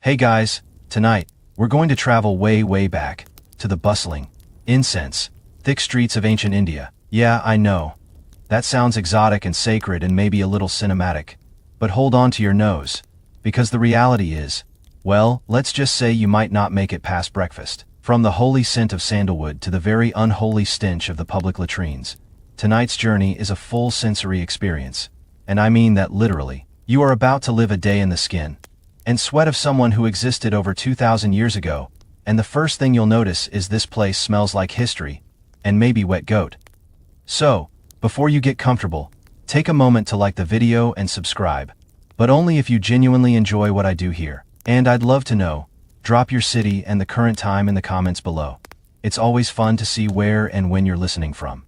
Hey guys, tonight, we're going to travel way back, to the bustling, incense, thick streets of ancient India. Yeah, I know. That sounds exotic and sacred and maybe a little cinematic. But hold on to your nose, because the reality is, well, let's just say you might not make it past breakfast. From the holy scent of sandalwood to the very unholy stench of the public latrines, tonight's journey is a full sensory experience. And I mean that literally. You are about to live a day in the skin and sweat of someone who existed over 2,000 years ago, and the first thing you'll notice is this place smells like history, and maybe wet goat. So, before you get comfortable, take a moment to like the video and subscribe, but only if you genuinely enjoy what I do here. And I'd love to know, drop your city and the current time in the comments below. It's always fun to see where and when you're listening from.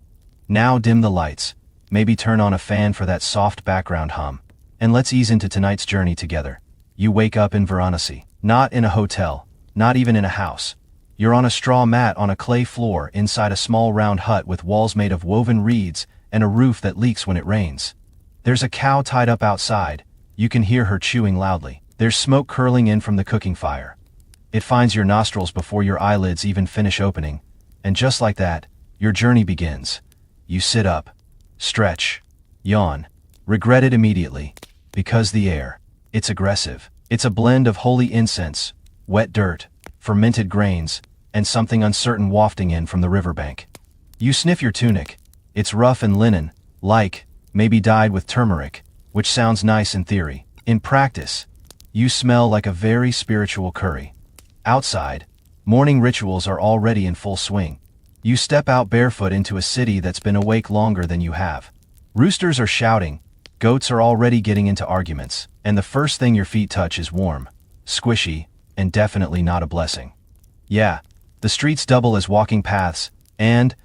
Now dim the lights, maybe turn on a fan for that soft background hum, and let's ease into tonight's journey together. You wake up in Varanasi, not in a hotel, not even in a house. You're on a straw mat on a clay floor inside a small round hut with walls made of woven reeds and a roof that leaks when it rains. There's a cow tied up outside. You can hear her chewing loudly. There's smoke curling in from the cooking fire. It finds your nostrils before your eyelids even finish opening, and just like that, your journey begins. You sit up, stretch, yawn, regret it immediately, because the air, it's aggressive. It's a blend of holy incense, wet dirt, fermented grains, and something uncertain wafting in from the riverbank. You sniff your tunic. It's rough and linen, like, maybe dyed with turmeric, which sounds nice in theory. In practice, you smell like a very spiritual curry. Outside, morning rituals are already in full swing. You step out barefoot into a city that's been awake longer than you have. Roosters are shouting, goats are already getting into arguments, and the first thing your feet touch is warm, squishy, and definitely not a blessing. Yeah, the streets double as walking paths and,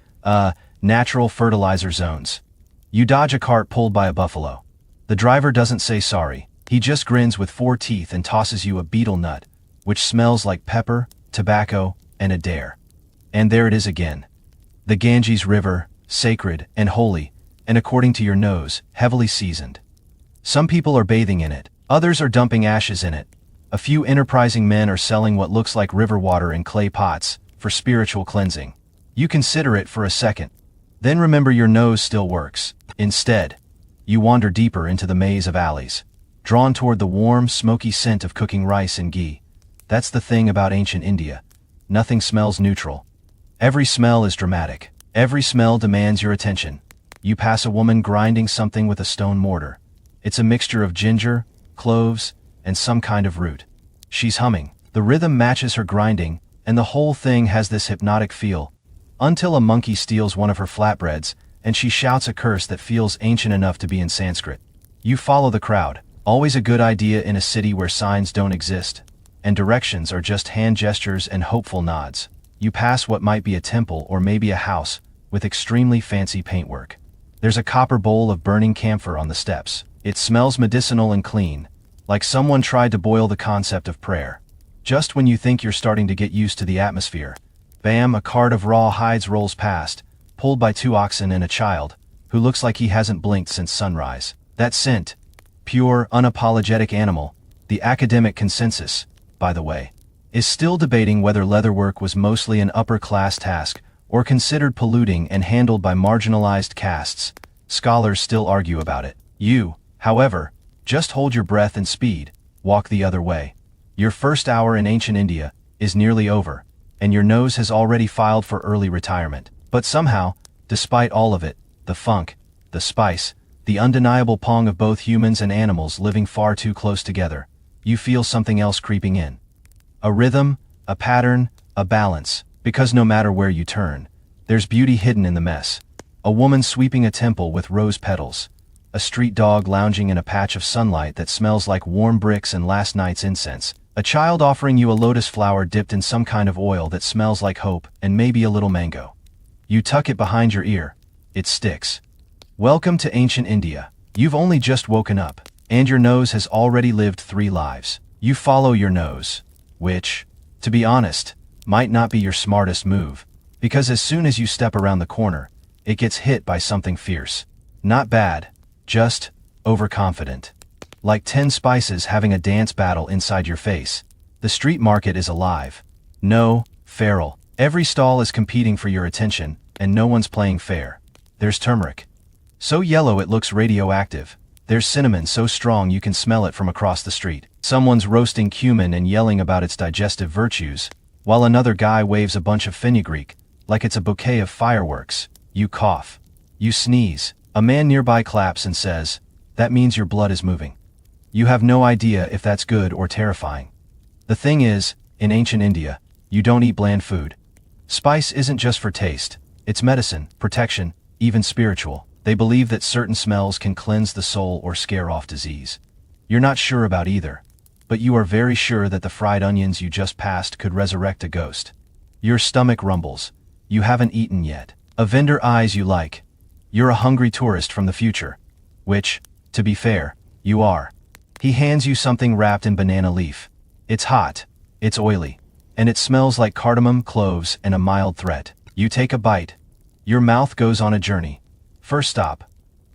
natural fertilizer zones. You dodge a cart pulled by a buffalo. The driver doesn't say sorry. He just grins with 4 teeth and tosses you a betel nut, which smells like pepper, tobacco, and a dare. And there it is again. The Ganges River, sacred and holy, and according to your nose, heavily seasoned. Some people are bathing in it. Others are dumping ashes in it. A few enterprising men are selling what looks like river water in clay pots for spiritual cleansing. You consider it for a second. Then remember your nose still works. Instead, you wander deeper into the maze of alleys, drawn toward the warm, smoky scent of cooking rice and ghee. That's the thing about ancient India. Nothing smells neutral. Every smell is dramatic. Every smell demands your attention. You pass a woman grinding something with a stone mortar. It's a mixture of ginger, cloves, and some kind of root. She's humming. The rhythm matches her grinding, and the whole thing has this hypnotic feel, until a monkey steals one of her flatbreads, and she shouts a curse that feels ancient enough to be in Sanskrit. You follow the crowd, always a good idea in a city where signs don't exist, and directions are just hand gestures and hopeful nods. You pass what might be a temple or maybe a house, with extremely fancy paintwork. There's a copper bowl of burning camphor on the steps. It smells medicinal and clean, like someone tried to boil the concept of prayer. Just when you think you're starting to get used to the atmosphere, bam, a cart of raw hides rolls past, pulled by 2 oxen and a child, who looks like he hasn't blinked since sunrise. That scent, pure, unapologetic animal, the academic consensus, by the way, is still debating whether leatherwork was mostly an upper-class task or considered polluting and handled by marginalized castes. Scholars still argue about it. You, however, just hold your breath and speed, walk the other way. Your first hour in ancient India is nearly over, and your nose has already filed for early retirement. But somehow, despite all of it, the funk, the spice, the undeniable pong of both humans and animals living far too close together, you feel something else creeping in. A rhythm, a pattern, a balance, because no matter where you turn, there's beauty hidden in the mess. A woman sweeping a temple with rose petals. A street dog lounging in a patch of sunlight that smells like warm bricks and last night's incense. A child offering you a lotus flower dipped in some kind of oil that smells like hope and maybe a little mango. You tuck it behind your ear. It sticks. Welcome to ancient India. You've only just woken up, and your nose has already lived 3 lives. You follow your nose, which, to be honest, might not be your smartest move, because as soon as you step around the corner, it gets hit by something fierce. Not bad, just overconfident. Like 10 spices having a dance battle inside your face. The street market is alive. No, feral. Every stall is competing for your attention, and no one's playing fair. There's turmeric. So yellow it looks radioactive. There's cinnamon so strong you can smell it from across the street. Someone's roasting cumin and yelling about its digestive virtues, while another guy waves a bunch of fenugreek, like it's a bouquet of fireworks. You cough. You sneeze. A man nearby claps and says, "That means your blood is moving." You have no idea if that's good or terrifying. The thing is, in ancient India, you don't eat bland food. Spice isn't just for taste. It's medicine, protection, even spiritual. They believe that certain smells can cleanse the soul or scare off disease. You're not sure about either, but you are very sure that the fried onions you just passed could resurrect a ghost. Your stomach rumbles. You haven't eaten yet. A vendor eyes you like you're a hungry tourist from the future. Which, to be fair, you are. He hands you something wrapped in banana leaf. It's hot, it's oily, and it smells like cardamom, cloves, and a mild threat. You take a bite. Your mouth goes on a journey. First stop.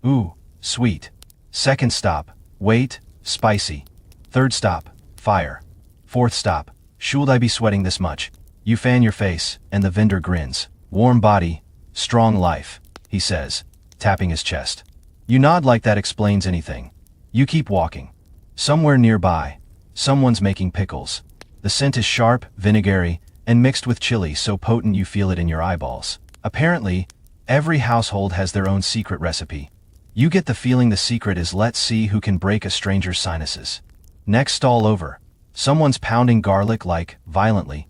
Ooh, sweet. Second stop. Wait, spicy. Third stop. Fire. Fourth stop. Should I be sweating this much? You fan your face, and the vendor grins. Warm body, strong life, he says, tapping his chest. You nod like that explains anything. You keep walking. Somewhere nearby, someone's making pickles. The scent is sharp, vinegary, and mixed with chili so potent you feel it in your eyeballs. Apparently, every household has their own secret recipe. You get the feeling the secret is let's see who can break a stranger's sinuses. Next stall over. Someone's pounding garlic like, violently.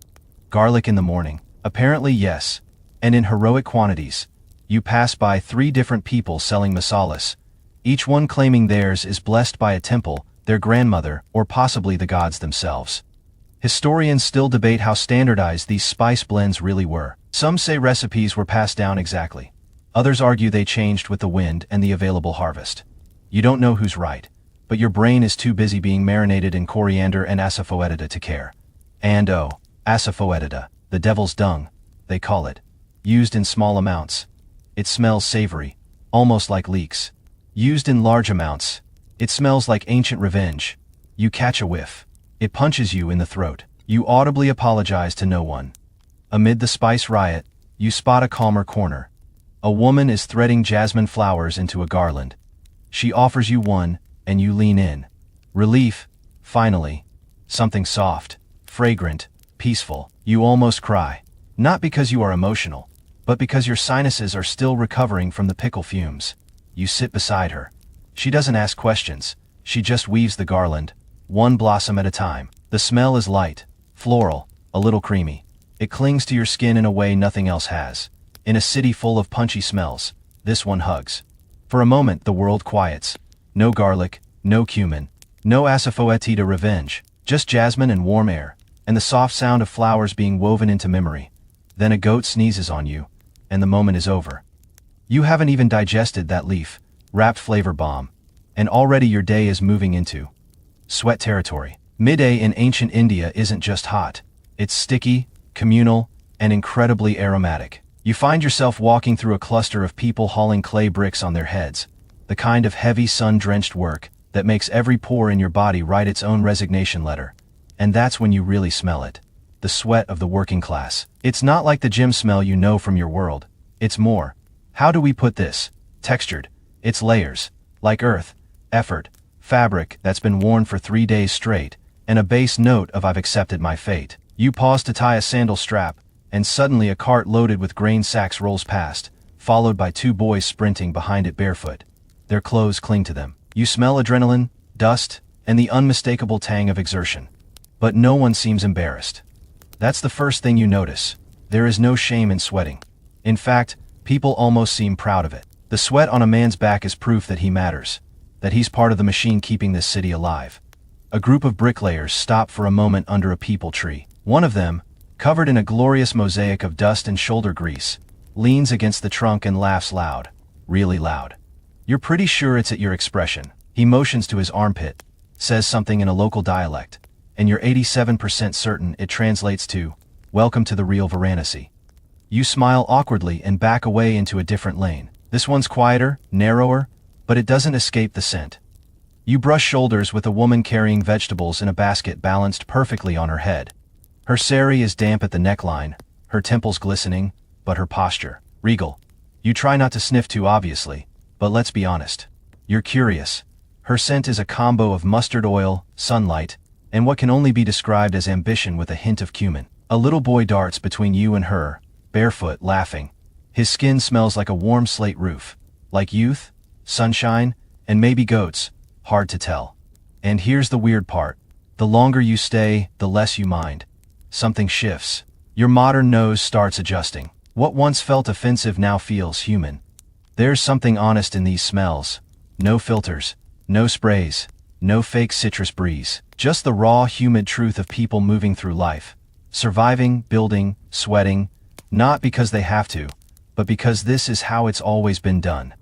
Garlic in the morning. Apparently yes. And in heroic quantities. You pass by 3 different people selling masalas. Each one claiming theirs is blessed by a temple, their grandmother, or possibly the gods themselves. Historians still debate how standardized these spice blends really were. Some say recipes were passed down exactly. Others argue they changed with the wind and the available harvest. You don't know who's right, but your brain is too busy being marinated in coriander and asafoetida to care. And oh, asafoetida, the devil's dung, they call it. Used in small amounts. It smells savory, almost like leeks. Used in large amounts, it smells like ancient revenge. You catch a whiff. It punches you in the throat. You audibly apologize to no one. Amid the spice riot, you spot a calmer corner. A woman is threading jasmine flowers into a garland. She offers you one, and you lean in. Relief, finally. Something soft, fragrant, peaceful. You almost cry. Not because you are emotional, but because your sinuses are still recovering from the pickle fumes. You sit beside her. She doesn't ask questions. She just weaves the garland, one blossom at a time. The smell is light, floral, a little creamy. It clings to your skin in a way nothing else has. In a city full of punchy smells, this one hugs. For a moment the world quiets. No garlic, no cumin, no asafoetida revenge, just jasmine and warm air, and the soft sound of flowers being woven into memory. Then a goat sneezes on you, and the moment is over. You haven't even digested that leaf-wrapped flavor bomb, and already your day is moving into sweat territory. Midday in ancient India isn't just hot. It's sticky, communal, and incredibly aromatic. You find yourself walking through a cluster of people hauling clay bricks on their heads, the kind of heavy sun-drenched work that makes every pore in your body write its own resignation letter. And that's when you really smell it. The sweat of the working class. It's not like the gym smell you know from your world. It's more, how do we put this, textured. It's layers, like earth, effort, fabric that's been worn for 3 days straight, and a bass note of I've accepted my fate. You pause to tie a sandal strap, and suddenly a cart loaded with grain sacks rolls past, followed by 2 boys sprinting behind it barefoot. Their clothes cling to them. You smell adrenaline, dust, and the unmistakable tang of exertion. But no one seems embarrassed. That's the first thing you notice. There is no shame in sweating. In fact, people almost seem proud of it. The sweat on a man's back is proof that he matters, that he's part of the machine keeping this city alive. A group of bricklayers stop for a moment under a peepal tree. One of them, covered in a glorious mosaic of dust and shoulder grease, leans against the trunk and laughs loud, really loud. You're pretty sure it's at your expression. He motions to his armpit, says something in a local dialect, and you're 87% certain it translates to, "Welcome to the real Varanasi." You smile awkwardly and back away into a different lane. This one's quieter, narrower, but it doesn't escape the scent. You brush shoulders with a woman carrying vegetables in a basket balanced perfectly on her head. Her sari is damp at the neckline, her temples glistening, but her posture regal. You try not to sniff too obviously, but let's be honest. You're curious. Her scent is a combo of mustard oil, sunlight, and what can only be described as ambition with a hint of cumin. A little boy darts between you and her, barefoot, laughing. His skin smells like a warm slate roof. Like youth, sunshine, and maybe goats. Hard to tell. And here's the weird part. The longer you stay, the less you mind. Something shifts. Your modern nose starts adjusting. What once felt offensive now feels human. There's something honest in these smells. No filters, no sprays, no fake citrus breeze. Just the raw, humid truth of people moving through life. Surviving, building, sweating, not because they have to, but because this is how it's always been done.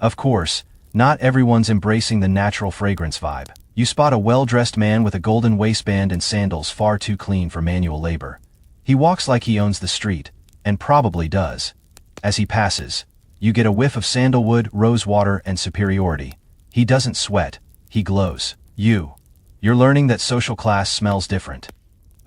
Of course, not everyone's embracing the natural fragrance vibe. You spot a well-dressed man with a golden waistband and sandals far too clean for manual labor. He walks like he owns the street, and probably does. As he passes, you get a whiff of sandalwood, rose water, and superiority. He doesn't sweat, he glows. You're learning that social class smells different.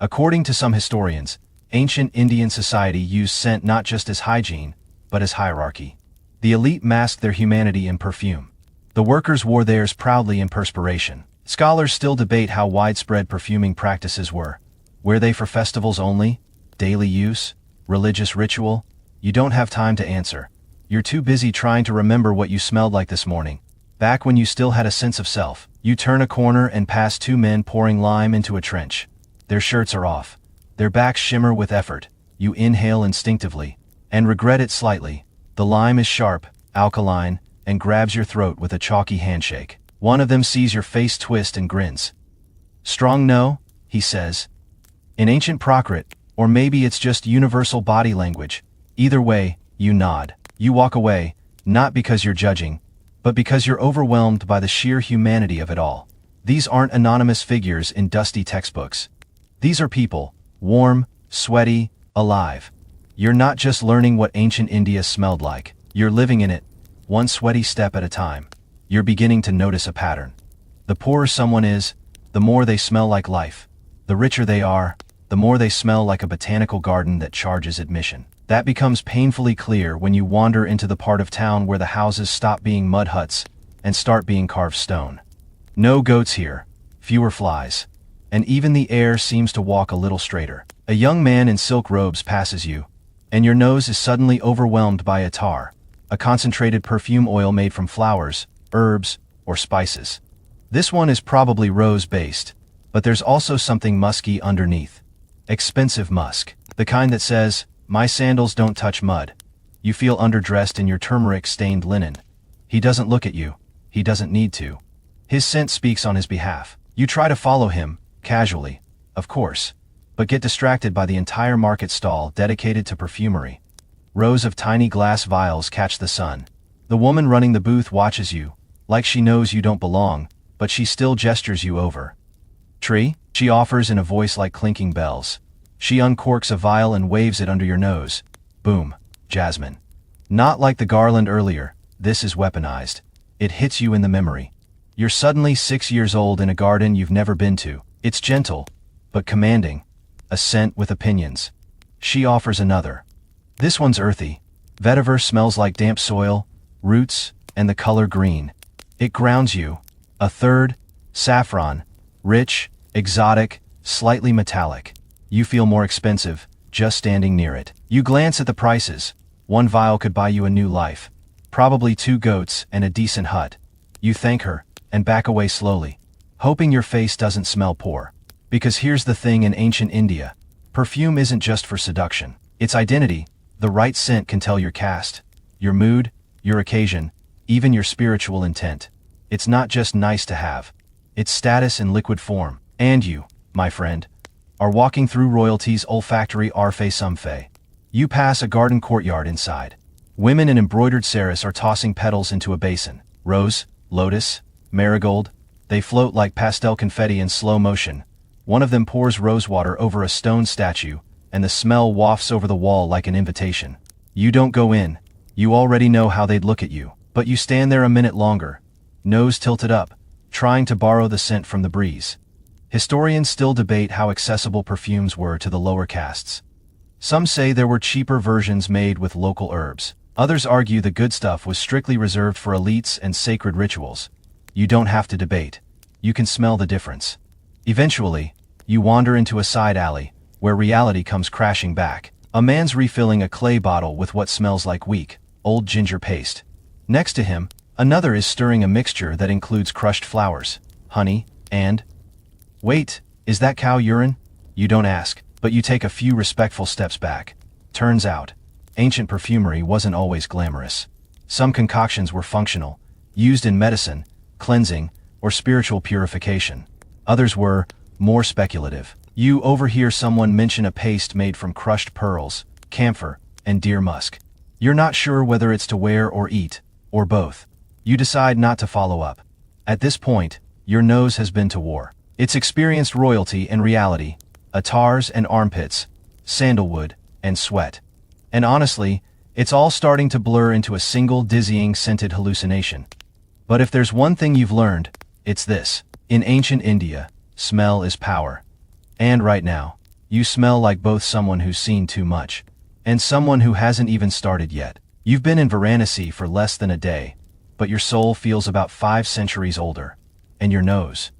According to some historians, ancient Indian society used scent not just as hygiene, but as hierarchy. The elite masked their humanity in perfume. The workers wore theirs proudly in perspiration. Scholars still debate how widespread perfuming practices were. Were they for festivals only? Daily use? Religious ritual? You don't have time to answer. You're too busy trying to remember what you smelled like this morning. Back when you still had a sense of self. You turn a corner and pass two men pouring lime into a trench. Their shirts are off. Their backs shimmer with effort. You inhale instinctively, and regret it slightly. The lime is sharp, alkaline, and grabs your throat with a chalky handshake. One of them sees your face twist and grins. Strong no, he says. In ancient Prakrit, or maybe it's just universal body language. Either way, you nod. You walk away, not because you're judging, but because you're overwhelmed by the sheer humanity of it all. These aren't anonymous figures in dusty textbooks. These are people, warm, sweaty, alive. You're not just learning what ancient India smelled like. You're living in it, one sweaty step at a time. You're beginning to notice a pattern. The poorer someone is, the more they smell like life. The richer they are, the more they smell like a botanical garden that charges admission. That becomes painfully clear when you wander into the part of town where the houses stop being mud huts and start being carved stone. No goats here, fewer flies, and even the air seems to walk a little straighter. A young man in silk robes passes you, and your nose is suddenly overwhelmed by attar, a concentrated perfume oil made from flowers, herbs, or spices. This one is probably rose-based, but there's also something musky underneath. Expensive musk. The kind that says, "My sandals don't touch mud." You feel underdressed in your turmeric-stained linen. He doesn't look at you. He doesn't need to. His scent speaks on his behalf. You try to follow him, casually, of course, but get distracted by the entire market stall dedicated to perfumery. Rows of tiny glass vials catch the sun. The woman running the booth watches you, like she knows you don't belong, but she still gestures you over. "Tree?" she offers in a voice like clinking bells. She uncorks a vial and waves it under your nose. Boom. Jasmine. Not like the garland earlier, this is weaponized. It hits you in the memory. You're suddenly 6 years old in a garden you've never been to. It's gentle, but commanding. A scent with opinions. She offers another. This one's earthy. Vetiver smells like damp soil, roots, and the color green. It grounds you. A third, saffron. Rich, exotic, slightly metallic. You feel more expensive, just standing near it. You glance at the prices. One vial could buy you a new life. Probably 2 goats and a decent hut. You thank her, and back away slowly, hoping your face doesn't smell poor. Because here's the thing in ancient India. Perfume isn't just for seduction. It's identity. The right scent can tell your caste, your mood, your occasion, even your spiritual intent. It's not just nice to have. It's status in liquid form. And you, my friend, are walking through royalty's olfactory arfe-sumfe. You pass a garden courtyard inside. Women in embroidered saris are tossing petals into a basin. Rose, lotus, marigold, they float like pastel confetti in slow motion. One of them pours rosewater over a stone statue, and the smell wafts over the wall like an invitation. You don't go in. You already know how they'd look at you. But you stand there a minute longer, nose tilted up, trying to borrow the scent from the breeze. Historians still debate how accessible perfumes were to the lower castes. Some say there were cheaper versions made with local herbs. Others argue the good stuff was strictly reserved for elites and sacred rituals. You don't have to debate. You can smell the difference. Eventually, you wander into a side alley, where reality comes crashing back. A man's refilling a clay bottle with what smells like weak, old ginger paste. Next to him, another is stirring a mixture that includes crushed flowers, honey, and... Wait, is that cow urine? You don't ask, but you take a few respectful steps back. Turns out, ancient perfumery wasn't always glamorous. Some concoctions were functional, used in medicine, cleansing, or spiritual purification. Others were more speculative. You overhear someone mention a paste made from crushed pearls, camphor, and deer musk. You're not sure whether it's to wear or eat, or both. You decide not to follow up. At this point, your nose has been to war. It's experienced royalty and reality, atars and armpits, sandalwood and sweat. And honestly, it's all starting to blur into a single dizzying scented hallucination. But if there's one thing you've learned, it's this. In ancient India, smell is power. And right now, you smell like both someone who's seen too much, and someone who hasn't even started yet. You've been in Varanasi for less than a day, but your soul feels about 5 centuries older. And your nose?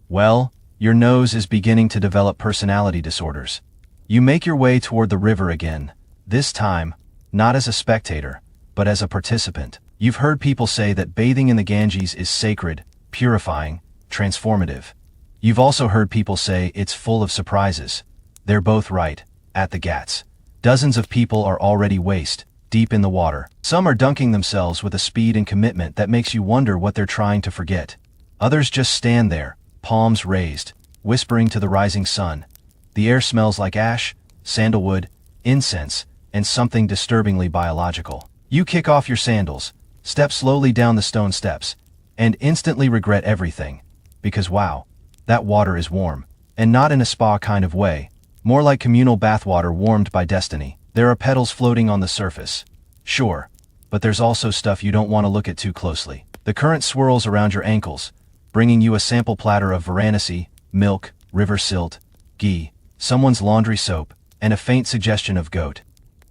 Well, your nose is beginning to develop personality disorders. You make your way toward the river again, this time, not as a spectator, but as a participant. You've heard people say that bathing in the Ganges is sacred, purifying, transformative. You've also heard people say it's full of surprises. They're both right, at the Ghats. Dozens of people are already waist deep in the water. Some are dunking themselves with a speed and commitment that makes you wonder what they're trying to forget. Others just stand there, palms raised, whispering to the rising sun. The air smells like ash, sandalwood, incense, and something disturbingly biological. You kick off your sandals, step slowly down the stone steps, and instantly regret everything. Because wow, that water is warm. And not in a spa kind of way. More like communal bathwater warmed by destiny. There are petals floating on the surface. Sure, but there's also stuff you don't want to look at too closely. The current swirls around your ankles, bringing you a sample platter of Varanasi, milk, river silt, ghee, someone's laundry soap, and a faint suggestion of goat.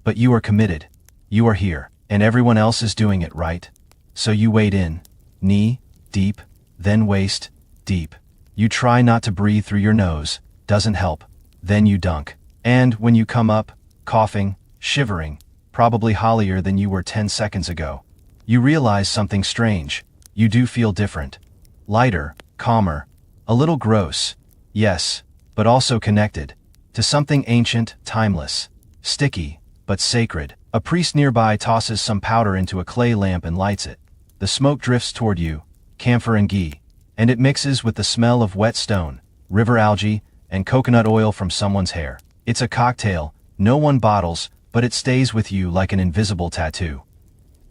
But you are committed. You are here, and everyone else is doing it, right? So you wade in, knee deep, then waist deep. You try not to breathe through your nose, doesn't help. Then you dunk. And when you come up, coughing, shivering, probably hollier than you were 10 seconds ago, you realize something strange. You do feel different. Lighter, calmer, a little gross, yes, but also connected to something ancient, timeless, sticky, but sacred. A priest nearby tosses some powder into a clay lamp and lights it. The smoke drifts toward you, camphor and ghee, and it mixes with the smell of wet stone, river algae, and coconut oil from someone's hair. It's a cocktail, no one bottles, but it stays with you like an invisible tattoo.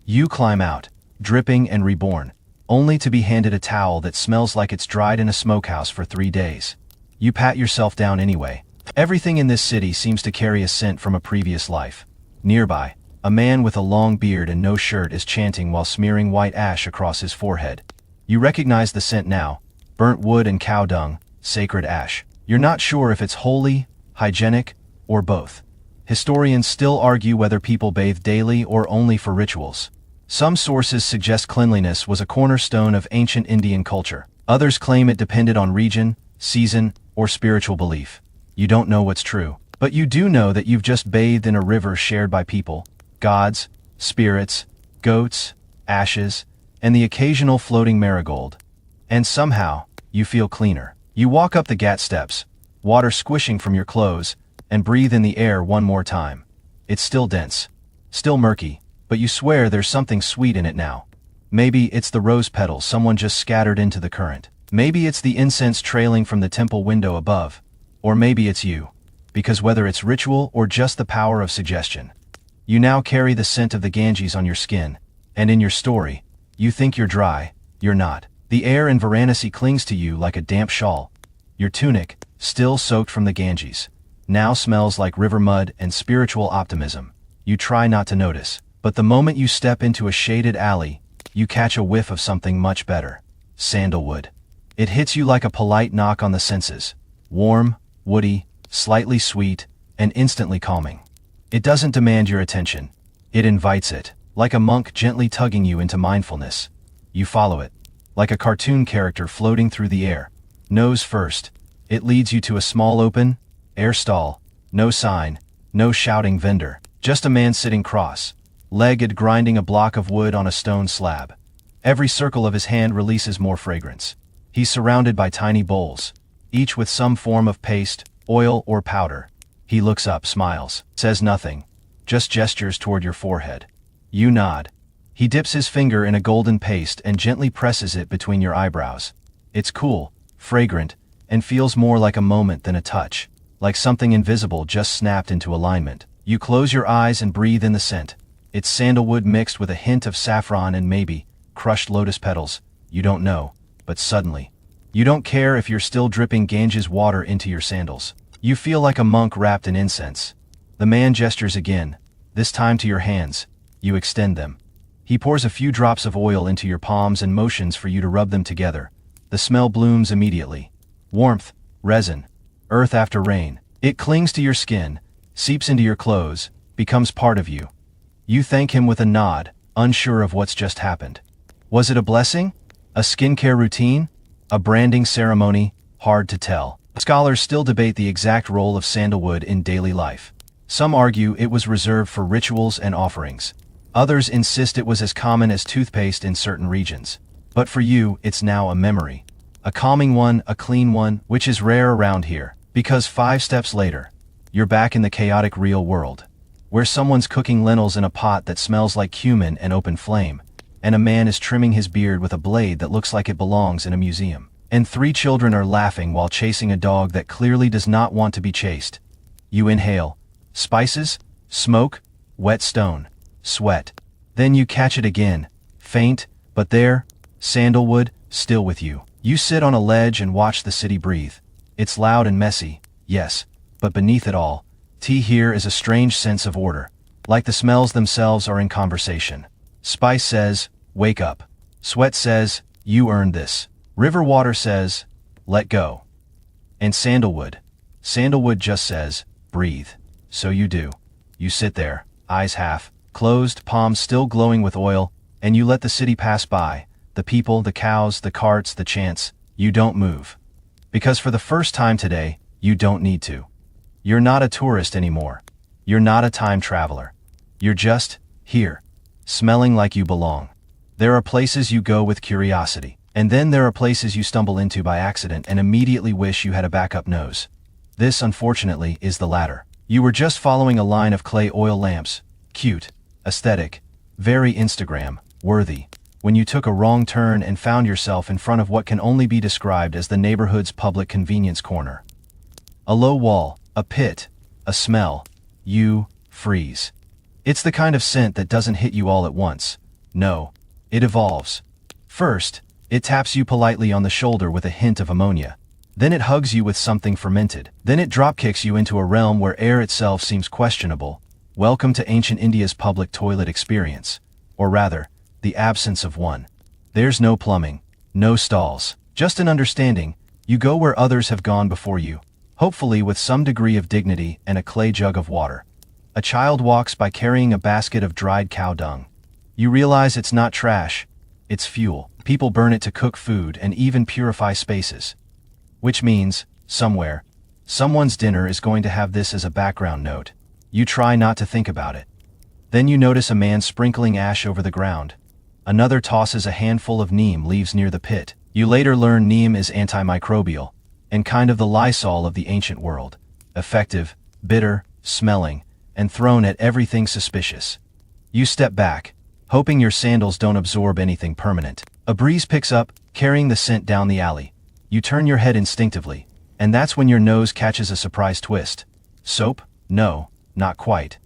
You climb out, dripping and reborn, only to be handed a towel that smells like it's dried in a smokehouse for 3 days. You pat yourself down anyway. Everything in this city seems to carry a scent from a previous life. Nearby, a man with a long beard and no shirt is chanting while smearing white ash across his forehead. You recognize the scent now, burnt wood and cow dung, sacred ash. You're not sure if it's holy, hygienic, or both. Historians still argue whether people bathe daily or only for rituals. Some sources suggest cleanliness was a cornerstone of ancient Indian culture. Others claim it depended on region, season, or spiritual belief. You don't know what's true, but you do know that you've just bathed in a river shared by people, gods, spirits, goats, ashes, and the occasional floating marigold. And somehow, you feel cleaner. You walk up the Ghat steps, water squishing from your clothes, and breathe in the air one more time. It's still dense, still murky, but you swear there's something sweet in it now. Maybe it's the rose petals someone just scattered into the current. Maybe it's the incense trailing from the temple window above. Or maybe it's you. Because whether it's ritual or just the power of suggestion, you now carry the scent of the Ganges on your skin. And in your story, you think you're dry, you're not. The air in Varanasi clings to you like a damp shawl. Your tunic, still soaked from the Ganges, now smells like river mud and spiritual optimism. You try not to notice, but the moment you step into a shaded alley, you catch a whiff of something much better. Sandalwood. It hits you like a polite knock on the senses. Warm, woody, slightly sweet, and instantly calming. It doesn't demand your attention. It invites it, like a monk gently tugging you into mindfulness. You follow it, like a cartoon character floating through the air. Nose first, it leads you to a small open air stall. No sign, no shouting vendor, just a man sitting cross-legged grinding a block of wood on a stone slab. Every circle of his hand releases more fragrance. He's surrounded by tiny bowls, each with some form of paste, oil, or powder. He looks up, smiles, says nothing, just gestures toward your forehead. You nod. He dips his finger in a golden paste and gently presses it between your eyebrows. It's cool, fragrant, and feels more like a moment than a touch, like something invisible just snapped into alignment. You close your eyes and breathe in the scent. It's sandalwood mixed with a hint of saffron and maybe crushed lotus petals. You don't know, but suddenly, you don't care if you're still dripping Ganges water into your sandals. You feel like a monk wrapped in incense. The man gestures again, this time to your hands. You extend them. He pours a few drops of oil into your palms and motions for you to rub them together. The smell blooms immediately. Warmth, resin, earth after rain. It clings to your skin, seeps into your clothes, becomes part of you. You thank him with a nod, unsure of what's just happened. Was it a blessing? A skincare routine? A branding ceremony? Hard to tell. Scholars still debate the exact role of sandalwood in daily life. Some argue it was reserved for rituals and offerings. Others insist it was as common as toothpaste in certain regions. But for you, it's now a memory. A calming one, a clean one, which is rare around here. Because 5 steps later, you're back in the chaotic real world, where someone's cooking lentils in a pot that smells like cumin and open flame, and a man is trimming his beard with a blade that looks like it belongs in a museum. And 3 children are laughing while chasing a dog that clearly does not want to be chased. You inhale. Spices, smoke, wet stone, sweat. Then you catch it again, faint, but there, sandalwood, still with you. You sit on a ledge and watch the city breathe. It's loud and messy, yes, but beneath it all, tea here is a strange sense of order, like the smells themselves are in conversation. Spice says, wake up. Sweat says, you earned this. River water says, let go. And sandalwood just says, breathe. So you do. You sit there, eyes half closed, palms still glowing with oil, and you let the city pass by, the people, the cows, the carts, the chants. You don't move. Because for the first time today, you don't need to. You're not a tourist anymore. You're not a time traveler. You're just here, smelling like you belong. There are places you go with curiosity, and then there are places you stumble into by accident and immediately wish you had a backup nose. This, unfortunately, is the latter. You were just following a line of clay oil lamps, cute, aesthetic, very Instagram-worthy, when you took a wrong turn and found yourself in front of what can only be described as the neighborhood's public convenience corner. A low wall, a pit, a smell. You freeze. It's the kind of scent that doesn't hit you all at once. No, it evolves. First, it taps you politely on the shoulder with a hint of ammonia. Then it hugs you with something fermented. Then it dropkicks you into a realm where air itself seems questionable. Welcome to ancient India's public toilet experience. Or rather, the absence of one. There's no plumbing, no stalls, just an understanding. You go where others have gone before you, hopefully with some degree of dignity and a clay jug of water. A child walks by carrying a basket of dried cow dung. You realize it's not trash, it's fuel. People burn it to cook food and even purify spaces. Which means, somewhere, someone's dinner is going to have this as a background note. You try not to think about it. Then you notice a man sprinkling ash over the ground. Another tosses a handful of neem leaves near the pit. You later learn neem is antimicrobial, and kind of the Lysol of the ancient world. Effective, bitter, smelling, and thrown at everything suspicious. You step back, hoping your sandals don't absorb anything permanent. A breeze picks up, carrying the scent down the alley. You turn your head instinctively, and that's when your nose catches a surprise twist. Soap? No, not quite.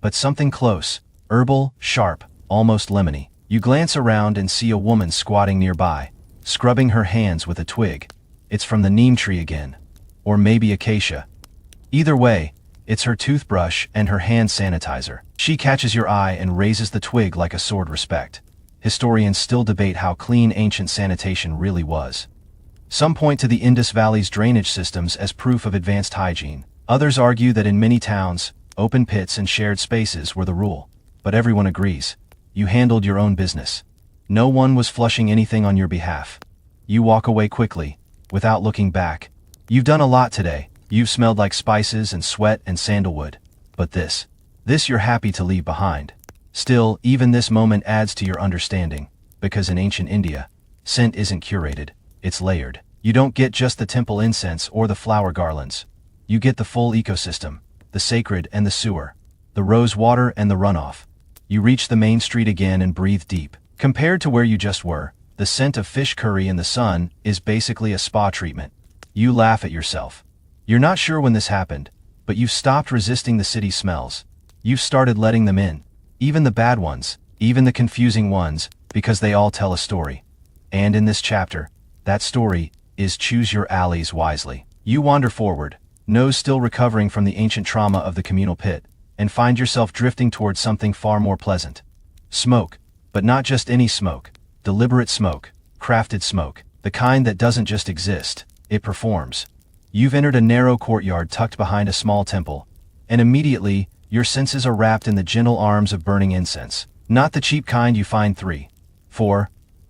But something close, herbal, sharp, almost lemony. You glance around and see a woman squatting nearby, scrubbing her hands with a twig. It's from the neem tree again. Or maybe acacia. Either way, it's her toothbrush and her hand sanitizer. She catches your eye and raises the twig like a sword respect. Historians still debate how clean ancient sanitation really was. Some point to the Indus Valley's drainage systems as proof of advanced hygiene. Others argue that in many towns, open pits and shared spaces were the rule. But everyone agrees. You handled your own business. No one was flushing anything on your behalf. You walk away quickly, without looking back. You've done a lot today. You've smelled like spices and sweat and sandalwood. But this you're happy to leave behind. Still, even this moment adds to your understanding, because in ancient India, scent isn't curated, it's layered. You don't get just the temple incense or the flower garlands. You get the full ecosystem, the sacred and the sewer, the rose water and the runoff. You reach the main street again and breathe deep. Compared to where you just were, the scent of fish curry in the sun is basically a spa treatment. You laugh at yourself. You're not sure when this happened, but you've stopped resisting the city smells. You've started letting them in. Even the bad ones, even the confusing ones, because they all tell a story. And in this chapter, that story is choose your alleys wisely. You wander forward, nose still recovering from the ancient trauma of the communal pit, and find yourself drifting towards something far more pleasant. Smoke, but not just any smoke. Deliberate smoke, crafted smoke, the kind that doesn't just exist, it performs. You've entered a narrow courtyard tucked behind a small temple, and immediately, your senses are wrapped in the gentle arms of burning incense. Not the cheap kind you find $3, $4,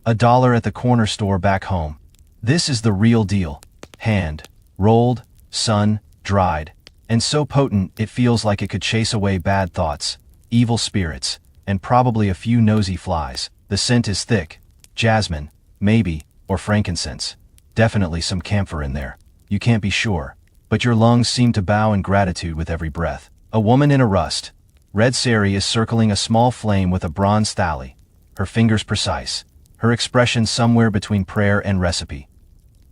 $1 at the corner store back home. This is the real deal. Hand, rolled, sun, dried, and so potent it feels like it could chase away bad thoughts, evil spirits, and probably a few nosy flies. The scent is thick, jasmine, maybe, or frankincense. Definitely some camphor in there. You can't be sure, but your lungs seem to bow in gratitude with every breath. A woman in a rust red sari is circling a small flame with a bronze thali, her fingers precise, her expression somewhere between prayer and recipe.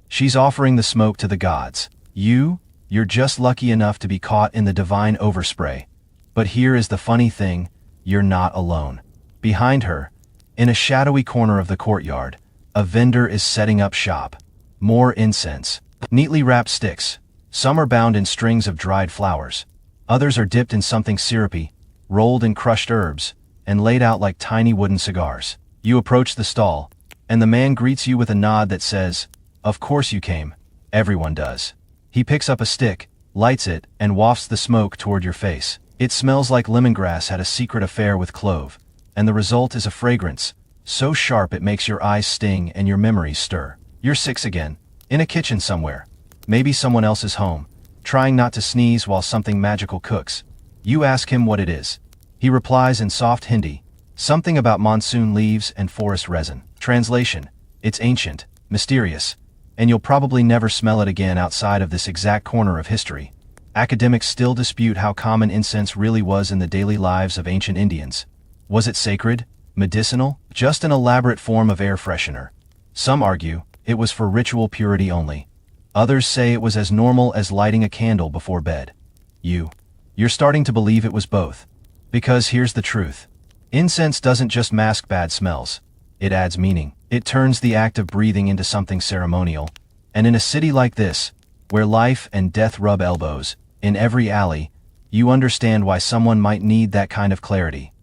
She's offering the smoke to the gods. You're just lucky enough to be caught in the divine overspray. But here is the funny thing, you're not alone. Behind her, in a shadowy corner of the courtyard, a vendor is setting up shop. More incense, neatly wrapped sticks. Some are bound in strings of dried flowers. Others are dipped in something syrupy, rolled in crushed herbs, and laid out like tiny wooden cigars. You approach the stall, and the man greets you with a nod that says, "Of course you came. Everyone does." He picks up a stick, lights it, and wafts the smoke toward your face. It smells like lemongrass had a secret affair with clove, and the result is a fragrance, so sharp it makes your eyes sting and your memories stir. You're 6 again, in a kitchen somewhere, maybe someone else's home, trying not to sneeze while something magical cooks. You ask him what it is. He replies in soft Hindi, something about monsoon leaves and forest resin. Translation: it's ancient, mysterious, and you'll probably never smell it again outside of this exact corner of history. Academics still dispute how common incense really was in the daily lives of ancient Indians. Was it sacred, medicinal, just an elaborate form of air freshener? Some argue it was for ritual purity only. Others say it was as normal as lighting a candle before bed. You're starting to believe it was both. Because here's the truth. Incense doesn't just mask bad smells. It adds meaning. It turns the act of breathing into something ceremonial. And in a city like this, where life and death rub elbows, in every alley, you understand why someone might need that kind of clarity.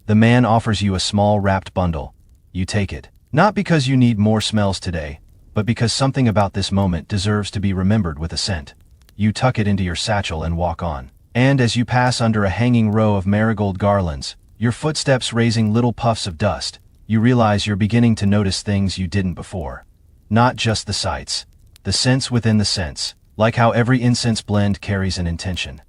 The man offers you a small wrapped bundle. You take it. Not because you need more smells today, but because something about this moment deserves to be remembered with a scent. You tuck it into your satchel and walk on. And as you pass under a hanging row of marigold garlands, your footsteps raising little puffs of dust, you realize you're beginning to notice things you didn't before. Not just the sights, the scents within the scents, like how every incense blend carries an intention.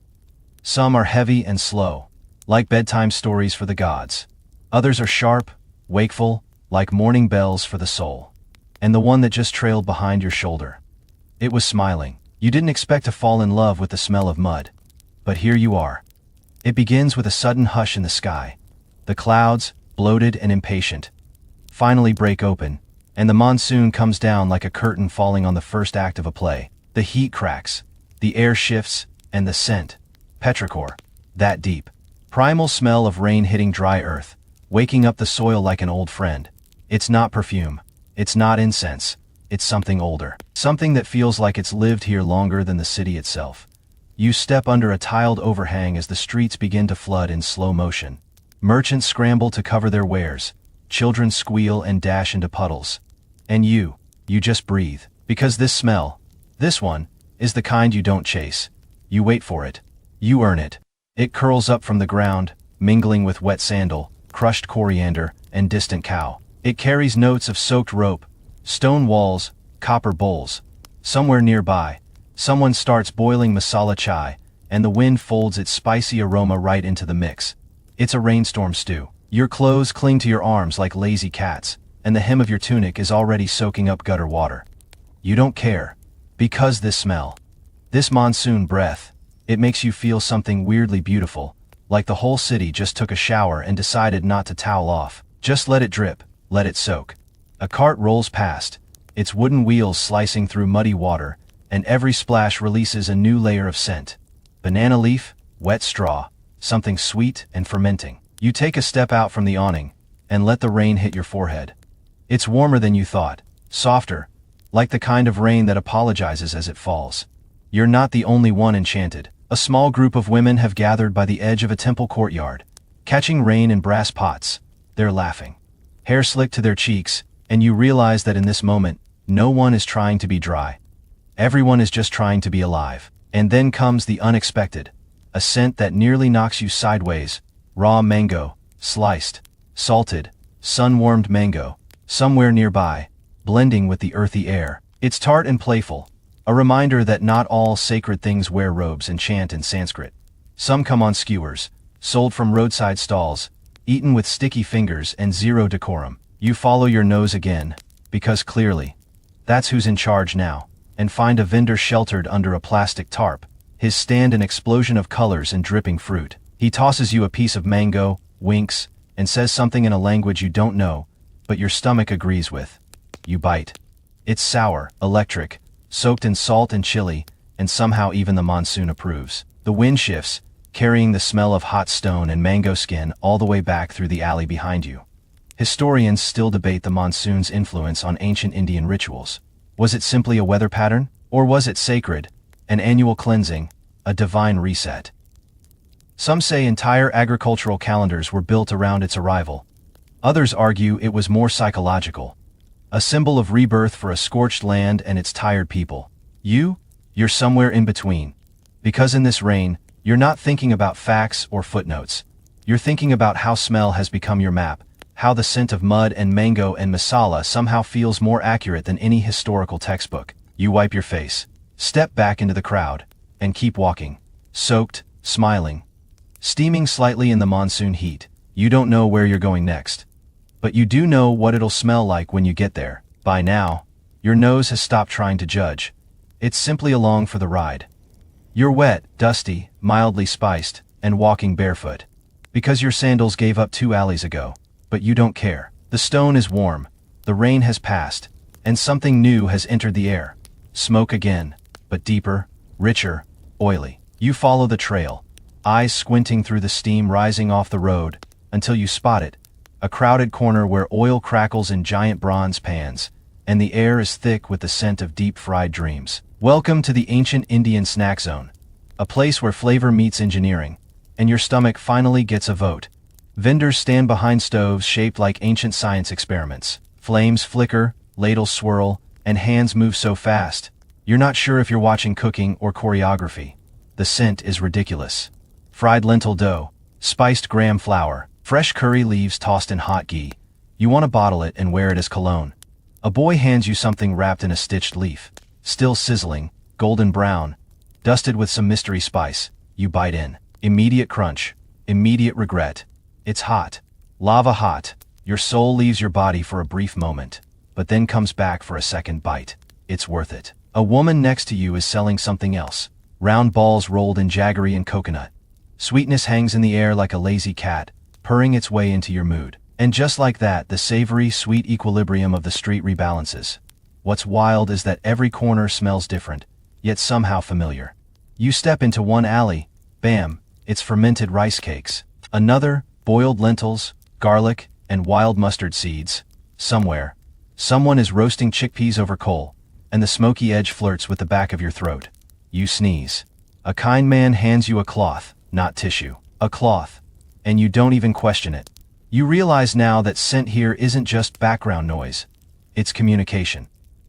Some are heavy and slow, like bedtime stories for the gods. Others are sharp, wakeful, like morning bells for the soul. And the one that just trailed behind your shoulder. It was smiling. You didn't expect to fall in love with the smell of mud. But here you are. It begins with a sudden hush in the sky. The clouds, bloated and impatient, finally break open, and the monsoon comes down like a curtain falling on the first act of a play. The heat cracks, the air shifts, and the scent, petrichor, that deep, primal smell of rain hitting dry earth, waking up the soil like an old friend. It's not perfume. It's not incense. It's something older. Something that feels like it's lived here longer than the city itself. You step under a tiled overhang as the streets begin to flood in slow motion. Merchants scramble to cover their wares. Children squeal and dash into puddles. And you just breathe. Because this smell, this one, is the kind you don't chase. You wait for it. You earn it. It curls up from the ground, mingling with wet sandal, crushed coriander, and distant cow. It carries notes of soaked rope, stone walls, copper bowls. Somewhere nearby, someone starts boiling masala chai, and the wind folds its spicy aroma right into the mix. It's a rainstorm stew. Your clothes cling to your arms like lazy cats, and the hem of your tunic is already soaking up gutter water. You don't care. Because this smell, this monsoon breath, it makes you feel something weirdly beautiful, like the whole city just took a shower and decided not to towel off. Just let it drip, let it soak. A cart rolls past, its wooden wheels slicing through muddy water, and every splash releases a new layer of scent. Banana leaf, wet straw, something sweet and fermenting. You take a step out from the awning, and let the rain hit your forehead. It's warmer than you thought, softer, like the kind of rain that apologizes as it falls. You're not the only one enchanted. A small group of women have gathered by the edge of a temple courtyard, catching rain in brass pots. They're laughing. Hair slicked to their cheeks, and you realize that in this moment, no one is trying to be dry. Everyone is just trying to be alive. And then comes the unexpected. A scent that nearly knocks you sideways. Raw mango, sliced, salted, sun-warmed mango, somewhere nearby, blending with the earthy air. It's tart and playful, a reminder that not all sacred things wear robes and chant in Sanskrit. Some come on skewers, sold from roadside stalls, eaten with sticky fingers and zero decorum. You follow your nose again, because clearly, that's who's in charge now, and find a vendor sheltered under a plastic tarp, his stand an explosion of colors and dripping fruit. He tosses you a piece of mango, winks, and says something in a language you don't know, but your stomach agrees with. You bite. It's sour, electric, soaked in salt and chili, and somehow even the monsoon approves. The wind shifts, carrying the smell of hot stone and mango skin all the way back through the alley behind you. Historians still debate the monsoon's influence on ancient Indian rituals. Was it simply a weather pattern? Or was it sacred, an annual cleansing, a divine reset? Some say entire agricultural calendars were built around its arrival. Others argue it was more psychological, a symbol of rebirth for a scorched land and its tired people. You're somewhere in between. Because in this rain, you're not thinking about facts or footnotes. You're thinking about how smell has become your map, how the scent of mud and mango and masala somehow feels more accurate than any historical textbook. You wipe your face, step back into the crowd, and keep walking, soaked, smiling, steaming slightly in the monsoon heat. You don't know where you're going next. But you do know what it'll smell like when you get there. By now, your nose has stopped trying to judge. It's simply along for the ride. You're wet, dusty, mildly spiced, and walking barefoot. Because your sandals gave up 2 alleys ago. But you don't care. The stone is warm, the rain has passed, and something new has entered the air. Smoke again, but deeper, richer, oily. You follow the trail, eyes squinting through the steam rising off the road, until you spot it. A crowded corner where oil crackles in giant bronze pans, and the air is thick with the scent of deep-fried dreams. Welcome to the ancient Indian snack zone, a place where flavor meets engineering, and your stomach finally gets a vote. Vendors stand behind stoves shaped like ancient science experiments. Flames flicker, ladles swirl, and hands move so fast, you're not sure if you're watching cooking or choreography. The scent is ridiculous. Fried lentil dough, spiced graham flour, fresh curry leaves tossed in hot ghee. You want to bottle it and wear it as cologne. A boy hands you something wrapped in a stitched leaf, still sizzling, golden brown, dusted with some mystery spice. You bite in. Immediate crunch, immediate regret. It's hot. Lava hot. Your soul leaves your body for a brief moment, but then comes back for a second bite. It's worth it. A woman next to you is selling something else. Round balls rolled in jaggery and coconut. Sweetness hangs in the air like a lazy cat, purring its way into your mood. And just like that, the savory, sweet equilibrium of the street rebalances. What's wild is that every corner smells different, yet somehow familiar. You step into one alley, bam, it's fermented rice cakes. Another, boiled lentils, garlic, and wild mustard seeds. Somewhere, someone is roasting chickpeas over coal, and the smoky edge flirts with the back of your throat. You sneeze. A kind man hands you a cloth, not tissue. A cloth. And you don't even question it. You realize now that scent here isn't just background noise. It's communication.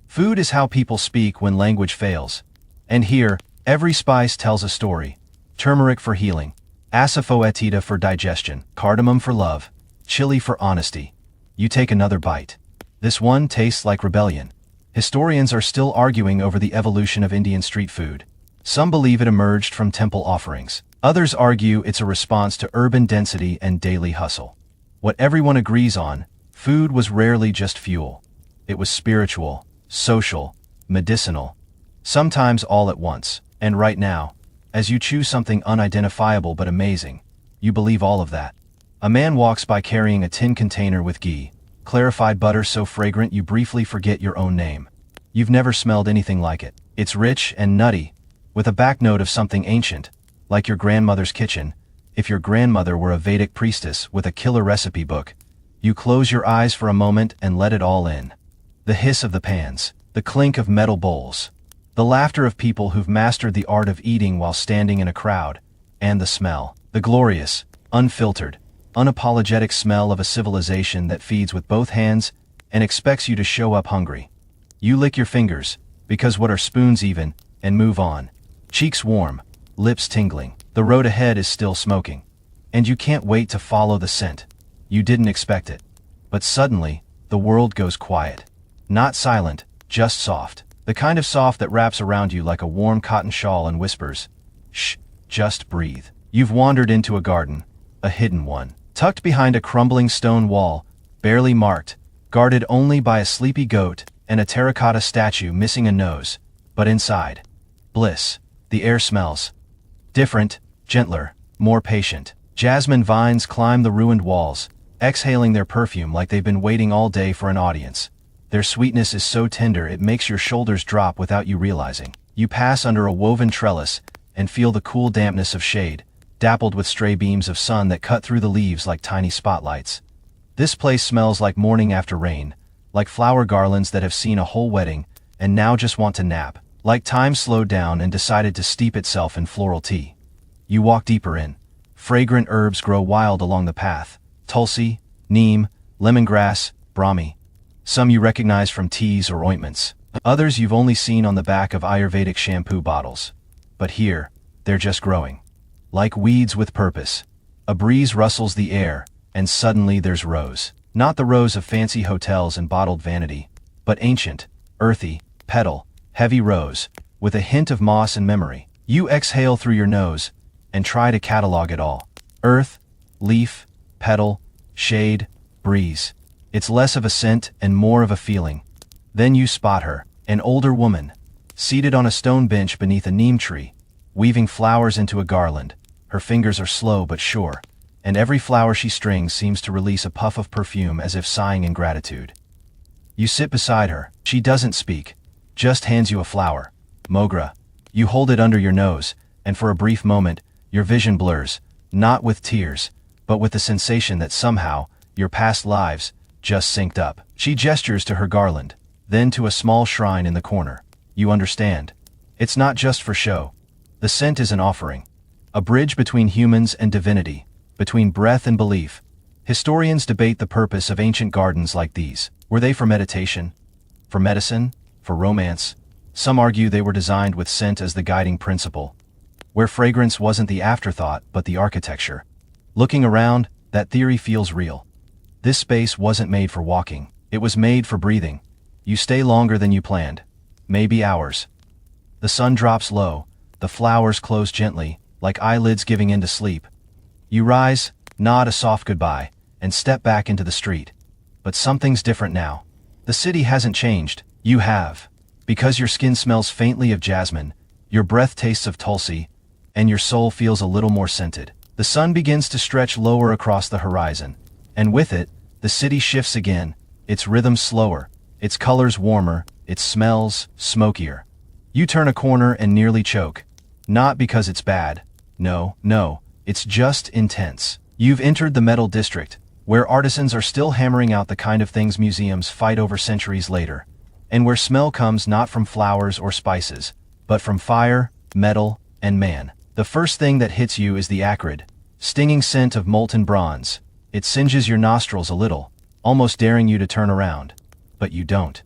Food is how people speak when language fails. And here, every spice tells a story. Turmeric for healing, asafoetida for digestion, cardamom for love, chili for honesty. You take another bite. This one tastes like rebellion. Historians are still arguing over the evolution of Indian street food. Some believe it emerged from temple offerings. Others argue it's a response to urban density and daily hustle. What everyone agrees on, food was rarely just fuel. It was spiritual, social, medicinal, sometimes all at once. And right now, as you choose something unidentifiable but amazing, you believe all of that. A man walks by carrying a tin container with ghee, clarified butter so fragrant you briefly forget your own name. You've never smelled anything like it. It's rich and nutty, with a back note of something ancient, like your grandmother's kitchen. If your grandmother were a Vedic priestess with a killer recipe book, you close your eyes for a moment and let it all in. The hiss of the pans, the clink of metal bowls, the laughter of people who've mastered the art of eating while standing in a crowd, and the smell, the glorious, unfiltered, unapologetic smell of a civilization that feeds with both hands and expects you to show up hungry. You lick your fingers, because what are spoons even, and move on. Cheeks warm, lips tingling, the road ahead is still smoking. And you can't wait to follow the scent. You didn't expect it. But suddenly, the world goes quiet. Not silent, just soft. The kind of soft that wraps around you like a warm cotton shawl and whispers, "Shh, just breathe." You've wandered into a garden, a hidden one, tucked behind a crumbling stone wall, barely marked, guarded only by a sleepy goat and a terracotta statue missing a nose. But inside, bliss. The air smells different, gentler, more patient. Jasmine vines climb the ruined walls, exhaling their perfume like they've been waiting all day for an audience. Their sweetness is so tender it makes your shoulders drop without you realizing. You pass under a woven trellis and feel the cool dampness of shade, dappled with stray beams of sun that cut through the leaves like tiny spotlights. This place smells like morning after rain, like flower garlands that have seen a whole wedding and now just want to nap, like time slowed down and decided to steep itself in floral tea. You walk deeper in. Fragrant herbs grow wild along the path. Tulsi, neem, lemongrass, brahmi. Some you recognize from teas or ointments. Others you've only seen on the back of Ayurvedic shampoo bottles. But here, they're just growing. Like weeds with purpose. A breeze rustles the air, and suddenly there's rose. Not the rose of fancy hotels and bottled vanity, but ancient, earthy, petal, heavy rose, with a hint of moss and memory. You exhale through your nose, and try to catalog it all. Earth, leaf, petal, shade, breeze. It's less of a scent and more of a feeling. Then you spot her, an older woman, seated on a stone bench beneath a neem tree, weaving flowers into a garland. Her fingers are slow but sure, and every flower she strings seems to release a puff of perfume as if sighing in gratitude. You sit beside her. She doesn't speak, just hands you a flower. Mogra. You hold it under your nose, and for a brief moment, your vision blurs, not with tears, but with the sensation that somehow, your past lives, just synced up. She gestures to her garland, then to a small shrine in the corner. You understand. It's not just for show. The scent is an offering. A bridge between humans and divinity, between breath and belief. Historians debate the purpose of ancient gardens like these. Were they for meditation? For medicine? For romance? Some argue they were designed with scent as the guiding principle, where fragrance wasn't the afterthought but the architecture. Looking around, that theory feels real. This space wasn't made for walking. It was made for breathing. You stay longer than you planned. Maybe hours. The sun drops low. The flowers close gently, like eyelids giving in to sleep. You rise, nod a soft goodbye, and step back into the street. But something's different now. The city hasn't changed. You have. Because your skin smells faintly of jasmine, your breath tastes of tulsi, and your soul feels a little more scented. The sun begins to stretch lower across the horizon. And with it, the city shifts again, its rhythm slower, its colors warmer, its smells smokier. You turn a corner and nearly choke. Not because it's bad. No, it's just intense. You've entered the metal district, where artisans are still hammering out the kind of things museums fight over centuries later, and where smell comes not from flowers or spices, but from fire, metal, and man. The first thing that hits you is the acrid, stinging scent of molten bronze. It singes your nostrils a little, almost daring you to turn around. But you don't.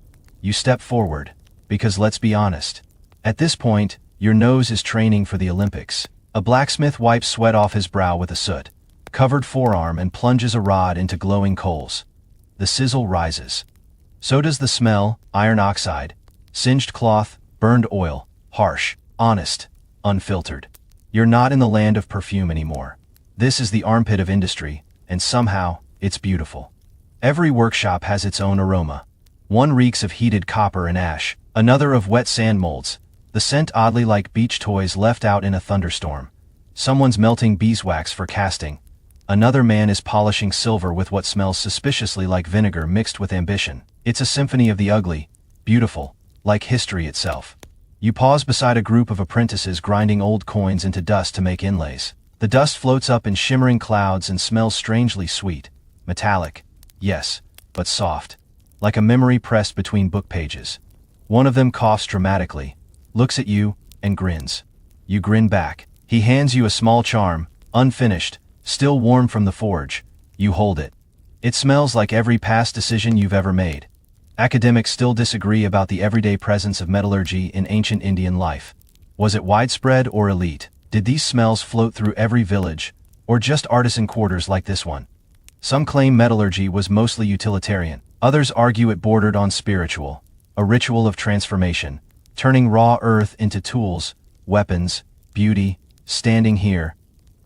You step forward, because let's be honest. At this point, your nose is training for the Olympics. A blacksmith wipes sweat off his brow with a soot-covered forearm and plunges a rod into glowing coals. The sizzle rises. So does the smell: iron oxide, singed cloth, burned oil, harsh, honest, unfiltered. You're not in the land of perfume anymore. This is the armpit of industry, and somehow, it's beautiful. Every workshop has its own aroma. One reeks of heated copper and ash, another of wet sand molds, the scent oddly like beach toys left out in a thunderstorm. Someone's melting beeswax for casting. Another man is polishing silver with what smells suspiciously like vinegar mixed with ambition. It's a symphony of the ugly, beautiful, like history itself. You pause beside a group of apprentices grinding old coins into dust to make inlays. The dust floats up in shimmering clouds and smells strangely sweet. Metallic, yes, but soft. Like a memory pressed between book pages. One of them coughs dramatically, looks at you, and grins. You grin back. He hands you a small charm, unfinished, still warm from the forge. You hold it. It smells like every past decision you've ever made. Academics still disagree about the everyday presence of metallurgy in ancient Indian life. Was it widespread or elite? Did these smells float through every village, or just artisan quarters like this one? Some claim metallurgy was mostly utilitarian. Others argue it bordered on spiritual, a ritual of transformation, turning raw earth into tools, weapons, beauty. Standing here,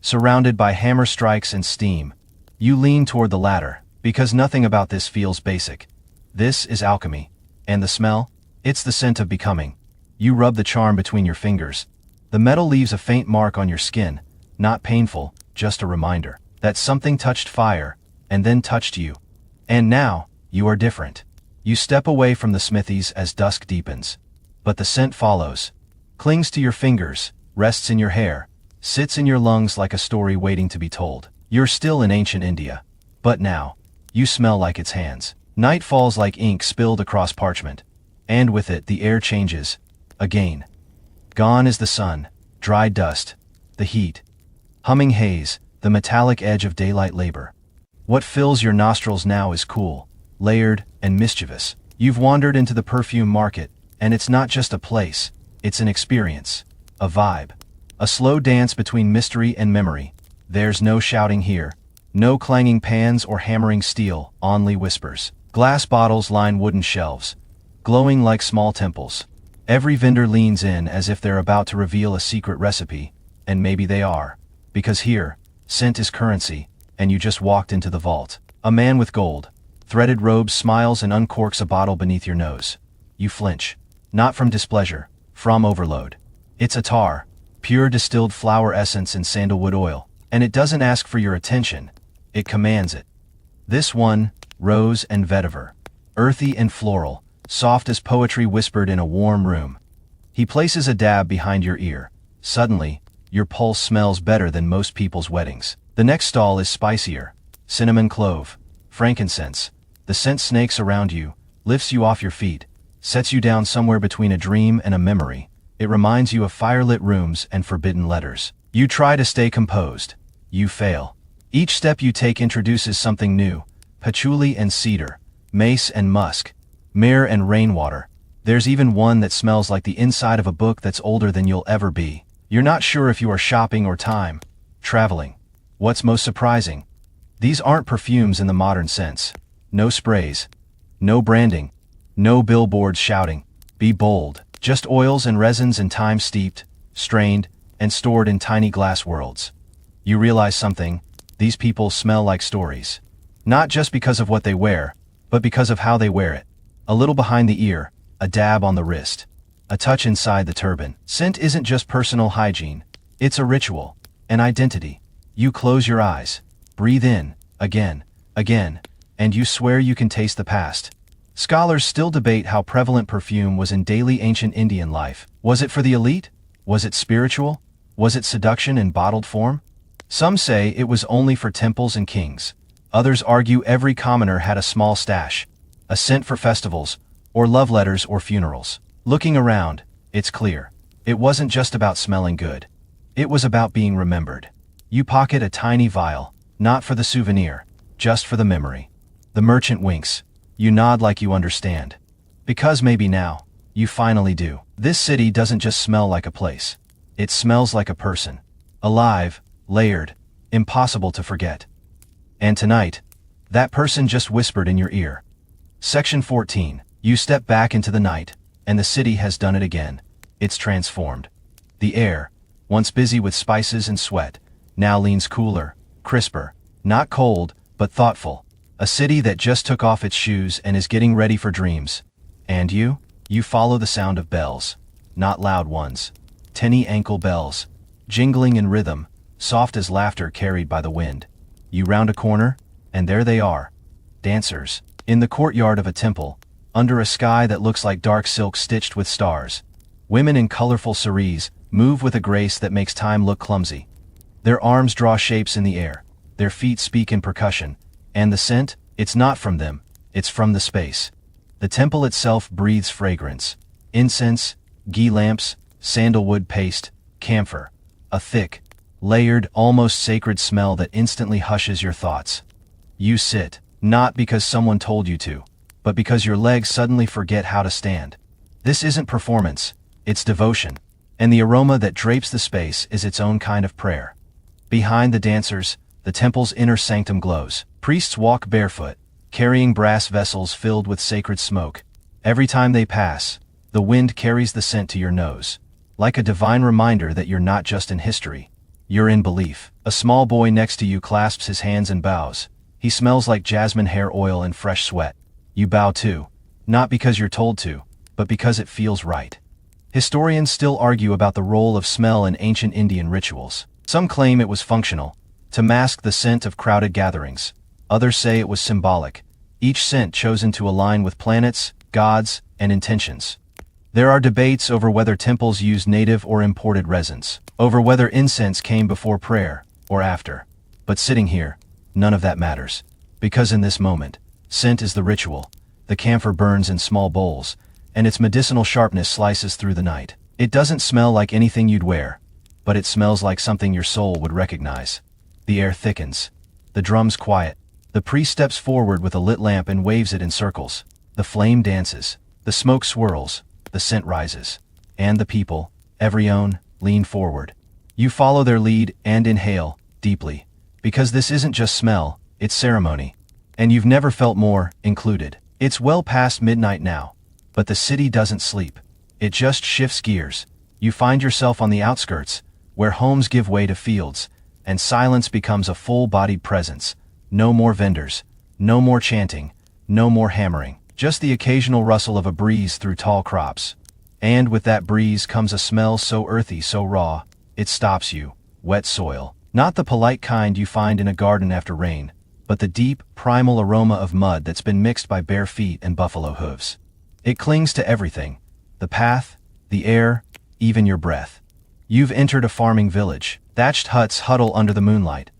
surrounded by hammer strikes and steam, you lean toward the latter, because nothing about this feels basic. This is alchemy. And the smell? It's the scent of becoming. You rub the charm between your fingers. The metal leaves a faint mark on your skin, not painful, just a reminder that something touched fire, and then touched you. And now, you are different. You step away from the smithies as dusk deepens. But the scent follows, clings to your fingers, rests in your hair, sits in your lungs like a story waiting to be told. You're still in ancient India. But now, you smell like its hands. Night falls like ink spilled across parchment. And with it the air changes. Again. Gone is the sun, dry dust, the heat. Humming haze, the metallic edge of daylight labor. What fills your nostrils now is cool, layered, and mischievous. You've wandered into the perfume market, and it's not just a place, it's an experience. A vibe. A slow dance between mystery and memory. There's no shouting here. No clanging pans or hammering steel, only whispers. Glass bottles line wooden shelves, glowing like small temples. Every vendor leans in as if they're about to reveal a secret recipe, and maybe they are. Because here, scent is currency, and you just walked into the vault. A man with gold, threaded robes smiles and uncorks a bottle beneath your nose. You flinch. Not from displeasure, from overload. It's attar, pure distilled flower essence and sandalwood oil, and it doesn't ask for your attention, it commands it. This one, rose and vetiver, earthy and floral, soft as poetry whispered in a warm room. He places a dab behind your ear. Suddenly, your pulse smells better than most people's weddings. The next stall is spicier, cinnamon clove, frankincense. The scent snakes around you, lifts you off your feet, sets you down somewhere between a dream and a memory. It reminds you of firelit rooms and forbidden letters. You try to stay composed. You fail. Each step you take introduces something new. Patchouli and cedar, mace and musk, myrrh and rainwater. There's even one that smells like the inside of a book that's older than you'll ever be. You're not sure if you are shopping or traveling. What's most surprising? These aren't perfumes in the modern sense. No sprays. No branding. No billboards shouting, "Be bold." Just oils and resins and time steeped, strained, and stored in tiny glass worlds. You realize something: these people smell like stories. Not just because of what they wear, but because of how they wear it. A little behind the ear, a dab on the wrist, a touch inside the turban. Scent isn't just personal hygiene, it's a ritual, an identity. You close your eyes, breathe in, again, and you swear you can taste the past. Scholars still debate how prevalent perfume was in daily ancient Indian life. Was it for the elite? Was it spiritual? Was it seduction in bottled form? Some say it was only for temples and kings. Others argue every commoner had a small stash, a scent for festivals, or love letters or funerals. Looking around, it's clear. It wasn't just about smelling good. It was about being remembered. You pocket a tiny vial, not for the souvenir, just for the memory. The merchant winks. You nod like you understand. Because maybe now, you finally do. This city doesn't just smell like a place. It smells like a person. Alive, layered, impossible to forget. And tonight, that person just whispered in your ear. Section 14. You step back into the night, and the city has done it again. It's transformed. The air, once busy with spices and sweat, now leans cooler, crisper, not cold, but thoughtful. A city that just took off its shoes and is getting ready for dreams. And you follow the sound of bells. Not loud ones. Tinny ankle bells, jingling in rhythm, soft as laughter carried by the wind. You round a corner, and there they are. Dancers. In the courtyard of a temple, under a sky that looks like dark silk stitched with stars. Women in colorful saris move with a grace that makes time look clumsy. Their arms draw shapes in the air. Their feet speak in percussion. And the scent, it's not from them, it's from the space. The temple itself breathes fragrance. Incense, ghee lamps, sandalwood paste, camphor. A thick, layered, almost sacred smell that instantly hushes your thoughts. You sit, not because someone told you to, but because your legs suddenly forget how to stand. This isn't performance, it's devotion. And the aroma that drapes the space is its own kind of prayer. Behind the dancers, the temple's inner sanctum glows. Priests walk barefoot, carrying brass vessels filled with sacred smoke. Every time they pass, the wind carries the scent to your nose. Like a divine reminder that you're not just in history. You're in belief. A small boy next to you clasps his hands and bows. He smells like jasmine hair oil and fresh sweat. You bow too, not because you're told to, but because it feels right. Historians still argue about the role of smell in ancient Indian rituals. Some claim it was functional, to mask the scent of crowded gatherings. Others say it was symbolic, each scent chosen to align with planets, gods, and intentions. There are debates over whether temples used native or imported resins, over whether incense came before prayer, or after. But sitting here, none of that matters. Because in this moment, scent is the ritual. The camphor burns in small bowls, and its medicinal sharpness slices through the night. It doesn't smell like anything you'd wear, but it smells like something your soul would recognize. The air thickens. The drums quiet. The priest steps forward with a lit lamp and waves it in circles. The flame dances. The smoke swirls. The scent rises. And the people, every own, lean forward. You follow their lead and inhale, deeply. Because this isn't just smell, it's ceremony. And you've never felt more included. It's well past midnight now. But the city doesn't sleep. It just shifts gears. You find yourself on the outskirts, where homes give way to fields, and silence becomes a full-bodied presence. No more vendors, no more chanting, no more hammering, just the occasional rustle of a breeze through tall crops. And with that breeze comes a smell so earthy, so raw, it stops you. Wet soil. Not the polite kind you find in a garden after rain, but the deep, primal aroma of mud that's been mixed by bare feet and buffalo hooves. It clings to everything. The path, the air, even your breath. You've entered a farming village. Thatched huts huddle under the moonlight,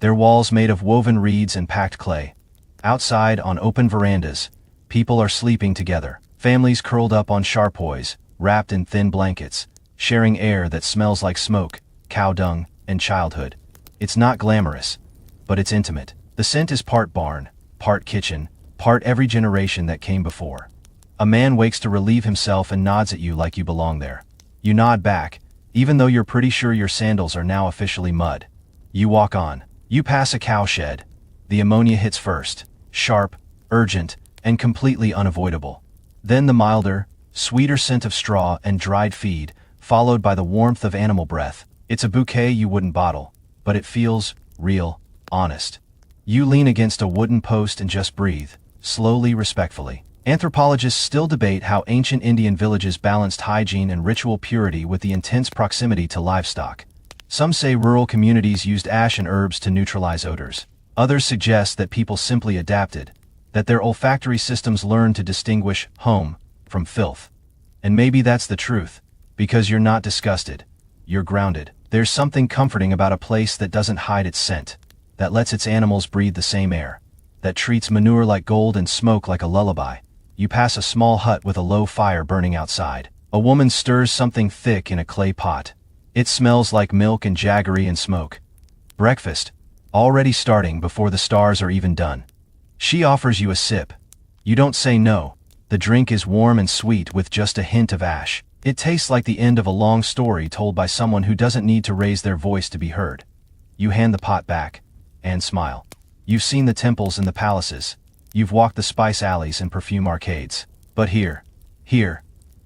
their walls made of woven reeds and packed clay. Outside, on open verandas, people are sleeping together, families curled up on charpoys, wrapped in thin blankets, sharing air that smells like smoke, cow dung, and childhood. It's not glamorous, but it's intimate. The scent is part barn, part kitchen, part every generation that came before. A man wakes to relieve himself and nods at you like you belong there. You nod back, even though you're pretty sure your sandals are now officially mud. You walk on. You pass a cow shed. The ammonia hits first, sharp, urgent, and completely unavoidable. Then the milder, sweeter scent of straw and dried feed, followed by the warmth of animal breath. It's a bouquet you wouldn't bottle, but it feels real, honest. You lean against a wooden post and just breathe, slowly, respectfully. Anthropologists still debate how ancient Indian villages balanced hygiene and ritual purity with the intense proximity to livestock. Some say rural communities used ash and herbs to neutralize odors. Others suggest that people simply adapted, that their olfactory systems learned to distinguish home from filth. And maybe that's the truth, because you're not disgusted, you're grounded. There's something comforting about a place that doesn't hide its scent, that lets its animals breathe the same air, that treats manure like gold and smoke like a lullaby. You pass a small hut with a low fire burning outside. A woman stirs something thick in a clay pot. It smells like milk and jaggery and smoke. Breakfast, already starting before the stars are even done. She offers you a sip. You don't say no, The drink is warm and sweet with just a hint of ash. It tastes like the end of a long story told by someone who doesn't need to raise their voice to be heard. You hand the pot back and smile. You've seen the temples and the palaces. You've walked the spice alleys and perfume arcades. But here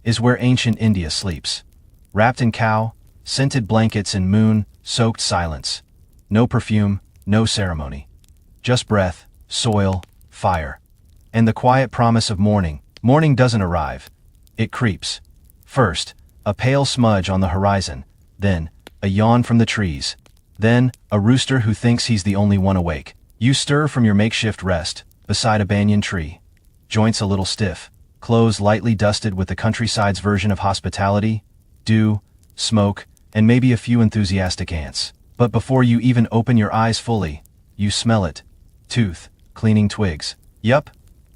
is where ancient India sleeps. Wrapped in cow, scented blankets and moon-soaked silence. No perfume, no ceremony. Just breath, soil, fire. And the quiet promise of morning. Morning doesn't arrive. It creeps. First, a pale smudge on the horizon. Then, a yawn from the trees. Then, a rooster who thinks he's the only one awake. You stir from your makeshift rest, beside a banyan tree. Joints a little stiff. Clothes lightly dusted with the countryside's version of hospitality. Dew, smoke, and maybe a few enthusiastic ants. But before you even open your eyes fully, you smell it. Tooth, cleaning twigs. Yup.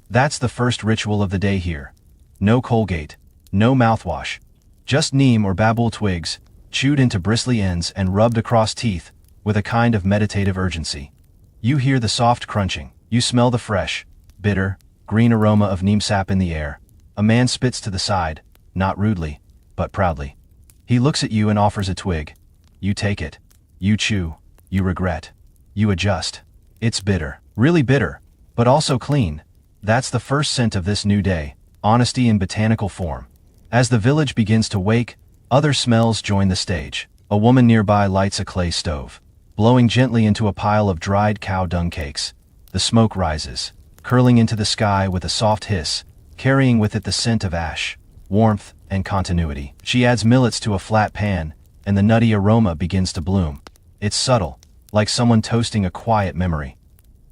That's the first ritual of the day here. No Colgate. No mouthwash. Just neem or babul twigs, chewed into bristly ends and rubbed across teeth, with a kind of meditative urgency. You hear the soft crunching. You smell the fresh, bitter, green aroma of neem sap in the air. A man spits to the side, not rudely, but proudly. He looks at you and offers a twig. You take it. You chew. You regret. You adjust. It's bitter. Really bitter, but also clean. That's the first scent of this new day, honesty in botanical form. As the village begins to wake, other smells join the stage. A woman nearby lights a clay stove, blowing gently into a pile of dried cow dung cakes. The smoke rises, curling into the sky with a soft hiss, carrying with it the scent of ash, warmth, and continuity. She adds millets to a flat pan, and the nutty aroma begins to bloom. It's subtle, like someone toasting a quiet memory.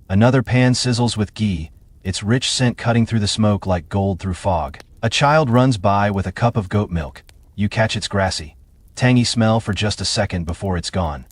Another pan sizzles with ghee, its rich scent cutting through the smoke like gold through fog. A child runs by with a cup of goat milk. You catch its grassy, tangy smell for just a second before it's gone.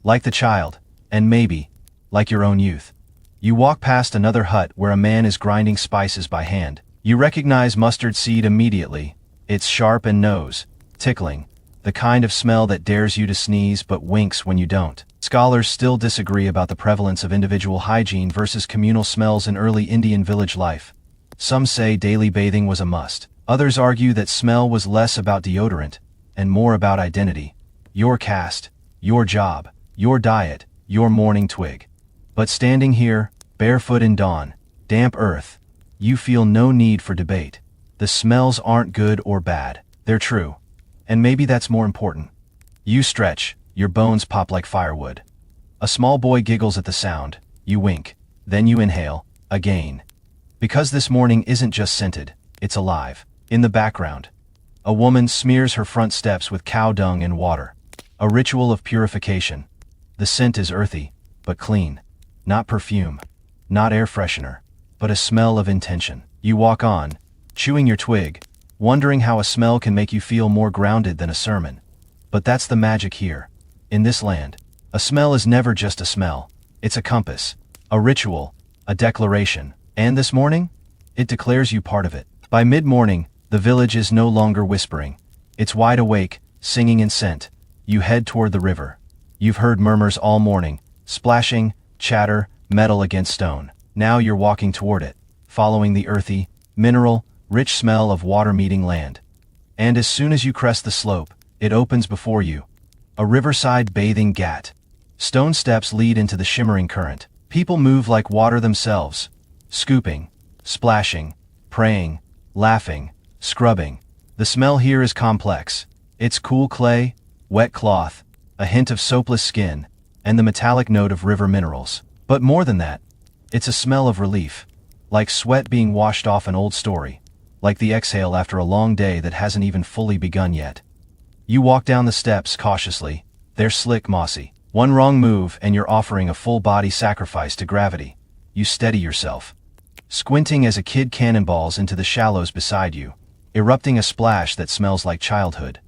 Like the child, and maybe, like your own youth. You walk past another hut where a man is grinding spices by hand. You recognize mustard seed immediately. It's sharp and nose, tickling, the kind of smell that dares you to sneeze but winks when you don't. Scholars still disagree about the prevalence of individual hygiene versus communal smells in early Indian village life. Some say daily bathing was a must. Others argue that smell was less about deodorant and more about identity. Your caste, your job, your diet, your morning twig. But standing here, barefoot in dawn, damp earth, you feel no need for debate. The smells aren't good or bad. They're true. And maybe that's more important. You stretch, your bones pop like firewood. A small boy giggles at the sound. You wink. Then you inhale, again. Because this morning isn't just scented, it's alive. In the background, a woman smears her front steps with cow dung and water. A ritual of purification. The scent is earthy, but clean. Not perfume, not air freshener, but a smell of intention. You walk on, chewing your twig, wondering how a smell can make you feel more grounded than a sermon. But that's the magic here. In this land, a smell is never just a smell. It's a compass, a ritual, a declaration. And this morning, it declares you part of it. By mid-morning, the village is no longer whispering. It's wide awake, singing in scent. You head toward the river. You've heard murmurs all morning, splashing, chatter, metal against stone. Now you're walking toward it, following the earthy, mineral, rich smell of water meeting land. And as soon as you crest the slope, it opens before you. A riverside bathing ghat. Stone steps lead into the shimmering current. People move like water themselves, scooping, splashing, praying, laughing, scrubbing. The smell here is complex. It's cool clay, wet cloth, a hint of soapless skin, and the metallic note of river minerals. But more than that, it's a smell of relief, like sweat being washed off an old story, like the exhale after a long day that hasn't even fully begun yet. You walk down the steps cautiously. They're slick, mossy. One wrong move and you're offering a full-body sacrifice to gravity. You steady yourself, squinting as a kid cannonballs into the shallows beside you, erupting a splash that smells like childhood.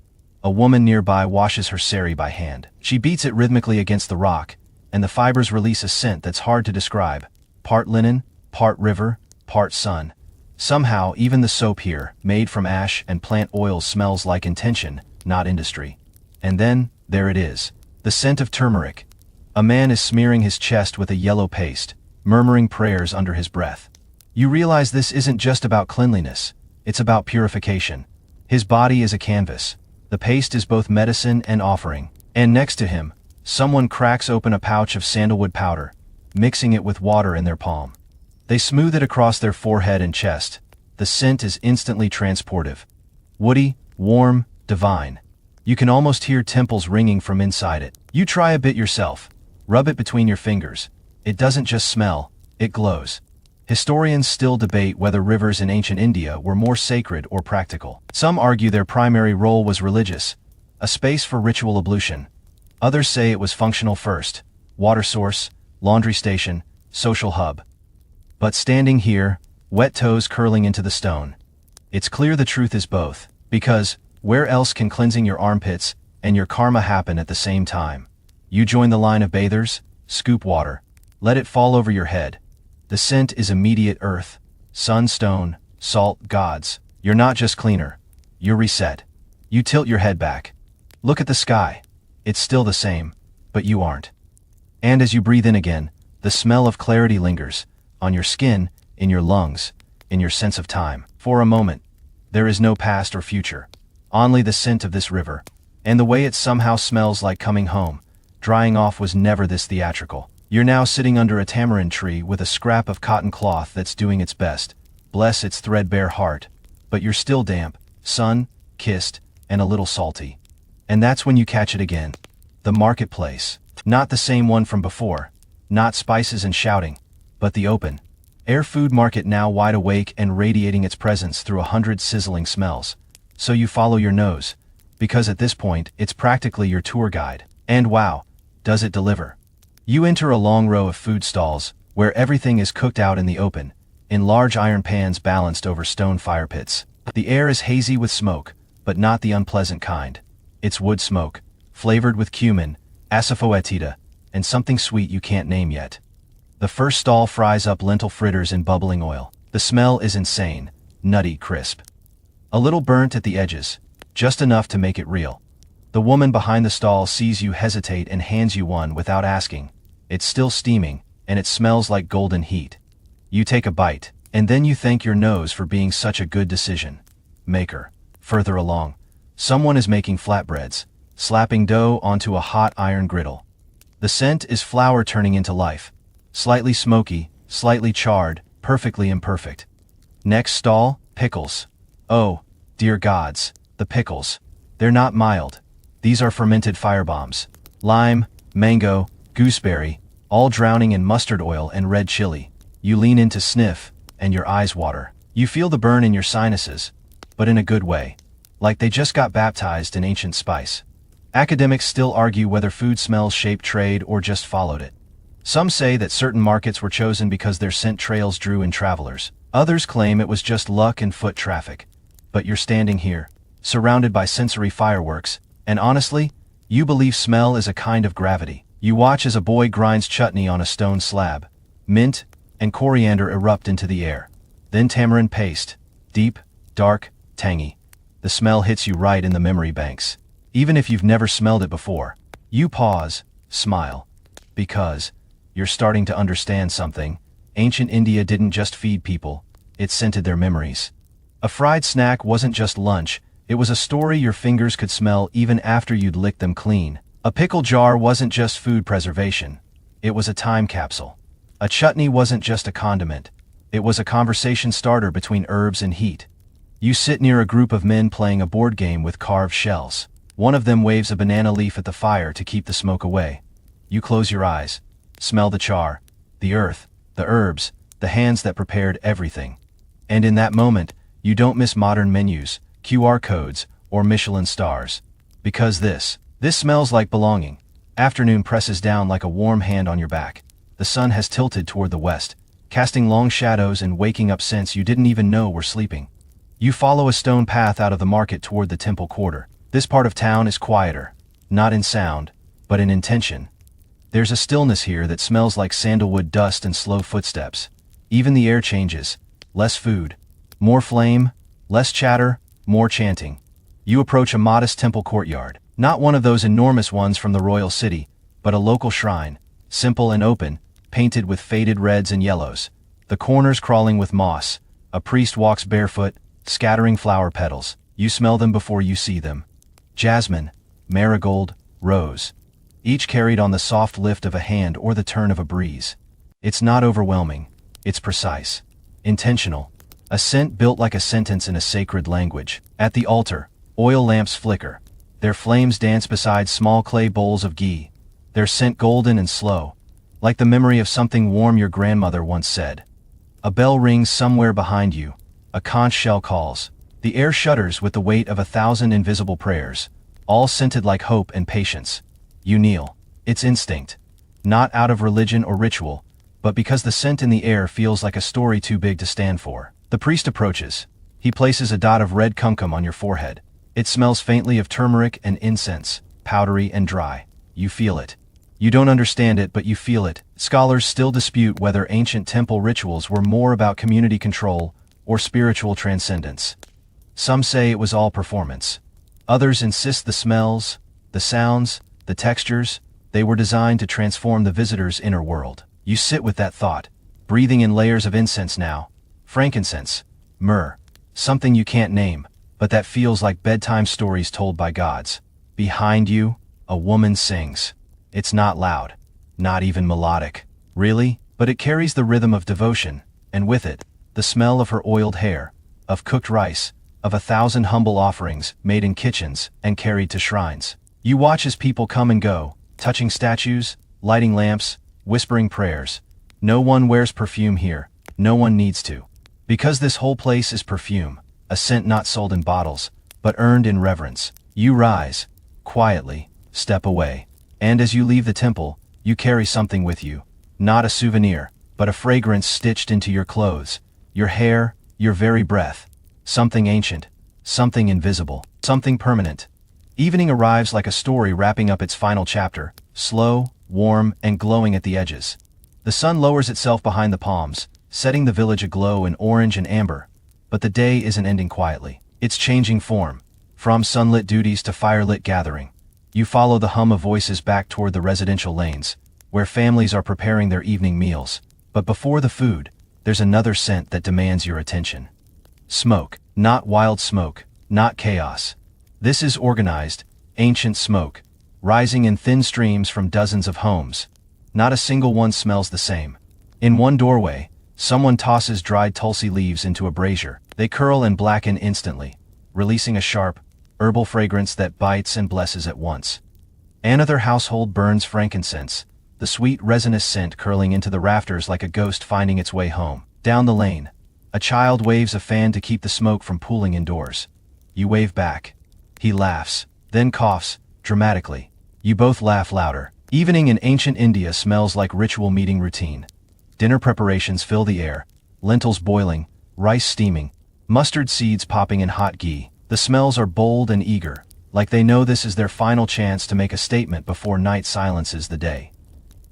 A woman nearby washes her sari by hand. She beats it rhythmically against the rock, and the fibers release a scent that's hard to describe. Part linen, part river, part sun. Somehow, even the soap here, made from ash and plant oils, smells like intention, not industry. And then, there it is. The scent of turmeric. A man is smearing his chest with a yellow paste, murmuring prayers under his breath. You realize this isn't just about cleanliness. It's about purification. His body is a canvas. The paste is both medicine and offering. And next to him, someone cracks open a pouch of sandalwood powder, mixing it with water in their palm. They smooth it across their forehead and chest. The scent is instantly transportive. Woody, warm, divine. You can almost hear temples ringing from inside it. You try a bit yourself. Rub it between your fingers. It doesn't just smell, it glows. Historians still debate whether rivers in ancient India were more sacred or practical. Some argue their primary role was religious, a space for ritual ablution. Others say it was functional first, water source, laundry station, social hub. But standing here, wet toes curling into the stone, it's clear the truth is both, because where else can cleansing your armpits and your karma happen at the same time? You join the line of bathers, scoop water, let it fall over your head. The scent is immediate earth, sun, stone, salt, gods. You're not just cleaner, you're reset. You tilt your head back. Look at the sky. It's still the same, but you aren't. And as you breathe in again, the smell of clarity lingers, on your skin, in your lungs, in your sense of time. For a moment, there is no past or future, only the scent of this river, and the way it somehow smells like coming home. Drying off was never this theatrical. You're now sitting under a tamarind tree with a scrap of cotton cloth that's doing its best. Bless its threadbare heart. But you're still damp, sun, kissed, and a little salty. And that's when you catch it again. The marketplace. Not the same one from before. Not spices and shouting, but the open air food market, now wide awake and radiating its presence through 100 sizzling smells. So you follow your nose, because at this point, it's practically your tour guide. And wow, does it deliver. You enter a long row of food stalls, where everything is cooked out in the open, in large iron pans balanced over stone fire pits. The air is hazy with smoke, but not the unpleasant kind. It's wood smoke, flavored with cumin, asafoetida, and something sweet you can't name yet. The first stall fries up lentil fritters in bubbling oil. The smell is insane, nutty, crisp. A little burnt at the edges, just enough to make it real. The woman behind the stall sees you hesitate and hands you one without asking. It's still steaming, and it smells like golden heat. You take a bite, and then you thank your nose for being such a good decision maker. Further along, someone is making flatbreads, slapping dough onto a hot iron griddle. The scent is flour turning into life. Slightly smoky, slightly charred, perfectly imperfect. Next stall, pickles. Oh, dear gods, the pickles. They're not mild. These are fermented firebombs. Lime, mango, gooseberry, all drowning in mustard oil and red chili. You lean in to sniff, and your eyes water. You feel the burn in your sinuses, but in a good way, like they just got baptized in ancient spice. Academics still argue whether food smells shaped trade or just followed it. Some say that certain markets were chosen because their scent trails drew in travelers. Others claim it was just luck and foot traffic. But you're standing here, surrounded by sensory fireworks, and honestly, you believe smell is a kind of gravity. You watch as a boy grinds chutney on a stone slab. Mint and coriander erupt into the air. Then tamarind paste. Deep, dark, tangy. The smell hits you right in the memory banks. Even if you've never smelled it before, you pause, smile. Because you're starting to understand something. Ancient India didn't just feed people, it scented their memories. A fried snack wasn't just lunch, it was a story your fingers could smell even after you'd licked them clean. A pickle jar wasn't just food preservation, it was a time capsule. A chutney wasn't just a condiment, it was a conversation starter between herbs and heat. You sit near a group of men playing a board game with carved shells. One of them waves a banana leaf at the fire to keep the smoke away. You close your eyes, smell the char, the earth, the herbs, the hands that prepared everything. And in that moment, you don't miss modern menus, QR codes, or Michelin stars. Because this smells like belonging. Afternoon presses down like a warm hand on your back. The sun has tilted toward the west, casting long shadows and waking up scents you didn't even know were sleeping. You follow a stone path out of the market toward the temple quarter. This part of town is quieter, not in sound, but in intention. There's a stillness here that smells like sandalwood dust and slow footsteps. Even the air changes. Less food, more flame, less chatter, more chanting. You approach a modest temple courtyard. Not one of those enormous ones from the royal city, but a local shrine, simple and open, painted with faded reds and yellows. The corners crawling with moss. A priest walks barefoot, scattering flower petals. You smell them before you see them. Jasmine, marigold, rose. Each carried on the soft lift of a hand or the turn of a breeze. It's not overwhelming. It's precise. Intentional. A scent built like a sentence in a sacred language. At the altar, oil lamps flicker. Their flames dance beside small clay bowls of ghee. Their scent golden and slow, like the memory of something warm your grandmother once said. A bell rings somewhere behind you. A conch shell calls. The air shudders with the weight of 1,000 invisible prayers, all scented like hope and patience. You kneel. It's instinct. Not out of religion or ritual, but because the scent in the air feels like a story too big to stand for. The priest approaches. He places a dot of red kumkum on your forehead. It smells faintly of turmeric and incense, powdery and dry. You feel it. You don't understand it, but you feel it. Scholars still dispute whether ancient temple rituals were more about community control or spiritual transcendence. Some say it was all performance. Others insist the smells, the sounds, the textures, they were designed to transform the visitor's inner world. You sit with that thought, breathing in layers of incense now. Frankincense, myrrh, something you can't name, but that feels like bedtime stories told by gods. Behind you, a woman sings. It's not loud, not even melodic. Really? But it carries the rhythm of devotion, and with it, the smell of her oiled hair, of cooked rice, of 1,000 humble offerings made in kitchens and carried to shrines. You watch as people come and go, touching statues, lighting lamps, whispering prayers. No one wears perfume here. No one needs to. Because this whole place is perfume, a scent not sold in bottles, but earned in reverence. You rise, quietly, step away. And as you leave the temple, you carry something with you. Not a souvenir, but a fragrance stitched into your clothes, your hair, your very breath. Something ancient, something invisible, something permanent. Evening arrives like a story wrapping up its final chapter, slow, warm, and glowing at the edges. The sun lowers itself behind the palms, setting the village aglow in orange and amber. But the day isn't ending quietly. It's changing form. From sunlit duties to firelit gathering. You follow the hum of voices back toward the residential lanes, where families are preparing their evening meals. But before the food, there's another scent that demands your attention. Smoke. Not wild smoke, not chaos. This is organized, ancient smoke, rising in thin streams from dozens of homes. Not a single one smells the same. In one doorway, someone tosses dried tulsi leaves into a brazier. They curl and blacken instantly, releasing a sharp, herbal fragrance that bites and blesses at once. Another household burns frankincense, the sweet resinous scent curling into the rafters like a ghost finding its way home. Down the lane, a child waves a fan to keep the smoke from pooling indoors. You wave back. He laughs, then coughs, dramatically. You both laugh louder. Evening in ancient India smells like ritual meeting routine. Dinner preparations fill the air, lentils boiling, rice steaming, mustard seeds popping in hot ghee. The smells are bold and eager, like they know this is their final chance to make a statement before night silences the day.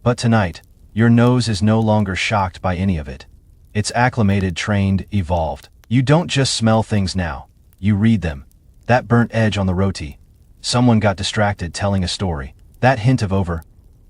But tonight, your nose is no longer shocked by any of it. It's acclimated, trained, evolved. You don't just smell things now. You read them. That burnt edge on the roti. Someone got distracted telling a story. That hint of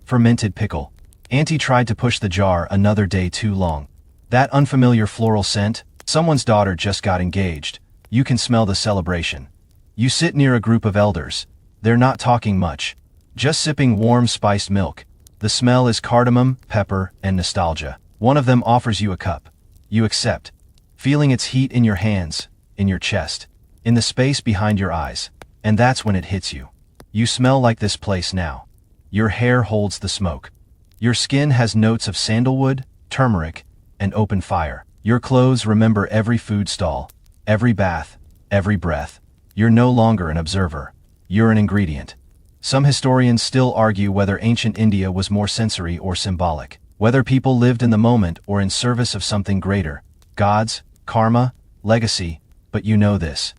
fermented pickle. Auntie tried to push the jar another day too long. That unfamiliar floral scent. Someone's daughter just got engaged. You can smell the celebration. You sit near a group of elders. They're not talking much. Just sipping warm spiced milk. The smell is cardamom, pepper, and nostalgia. One of them offers you a cup. You accept, feeling its heat in your hands, in your chest, in the space behind your eyes. And that's when it hits you. You smell like this place now. Your hair holds the smoke. Your skin has notes of sandalwood, turmeric, and open fire. Your clothes remember every food stall, every bath, every breath. You're no longer an observer. You're an ingredient. Some historians still argue whether ancient India was more sensory or symbolic. Whether people lived in the moment or in service of something greater, gods, karma, legacy, but you know this.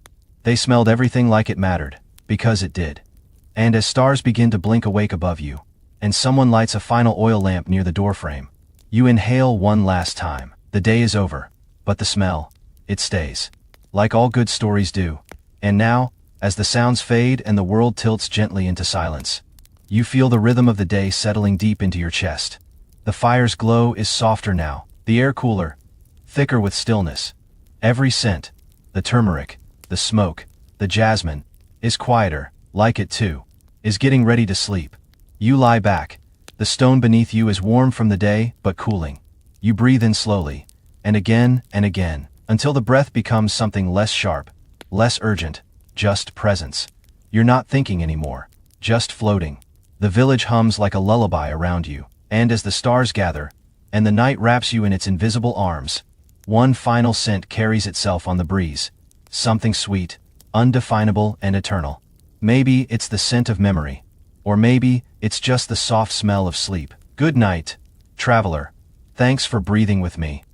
They smelled everything like it mattered, because it did. And as stars begin to blink awake above you, and someone lights a final oil lamp near the doorframe, you inhale one last time. The day is over, but the smell, it stays. Like all good stories do. And now, as the sounds fade and the world tilts gently into silence, you feel the rhythm of the day settling deep into your chest. The fire's glow is softer now, the air cooler, thicker with stillness. Every scent, the turmeric, the smoke, the jasmine, is quieter, like it too, is getting ready to sleep. You lie back. The stone beneath you is warm from the day, but cooling. You breathe in slowly, and again, until the breath becomes something less sharp, less urgent, just presence. You're not thinking anymore, just floating. The village hums like a lullaby around you, and as the stars gather, and the night wraps you in its invisible arms, one final scent carries itself on the breeze. Something sweet, undefinable and eternal. Maybe it's the scent of memory. Or maybe it's just the soft smell of sleep. Good night, traveler. Thanks for breathing with me.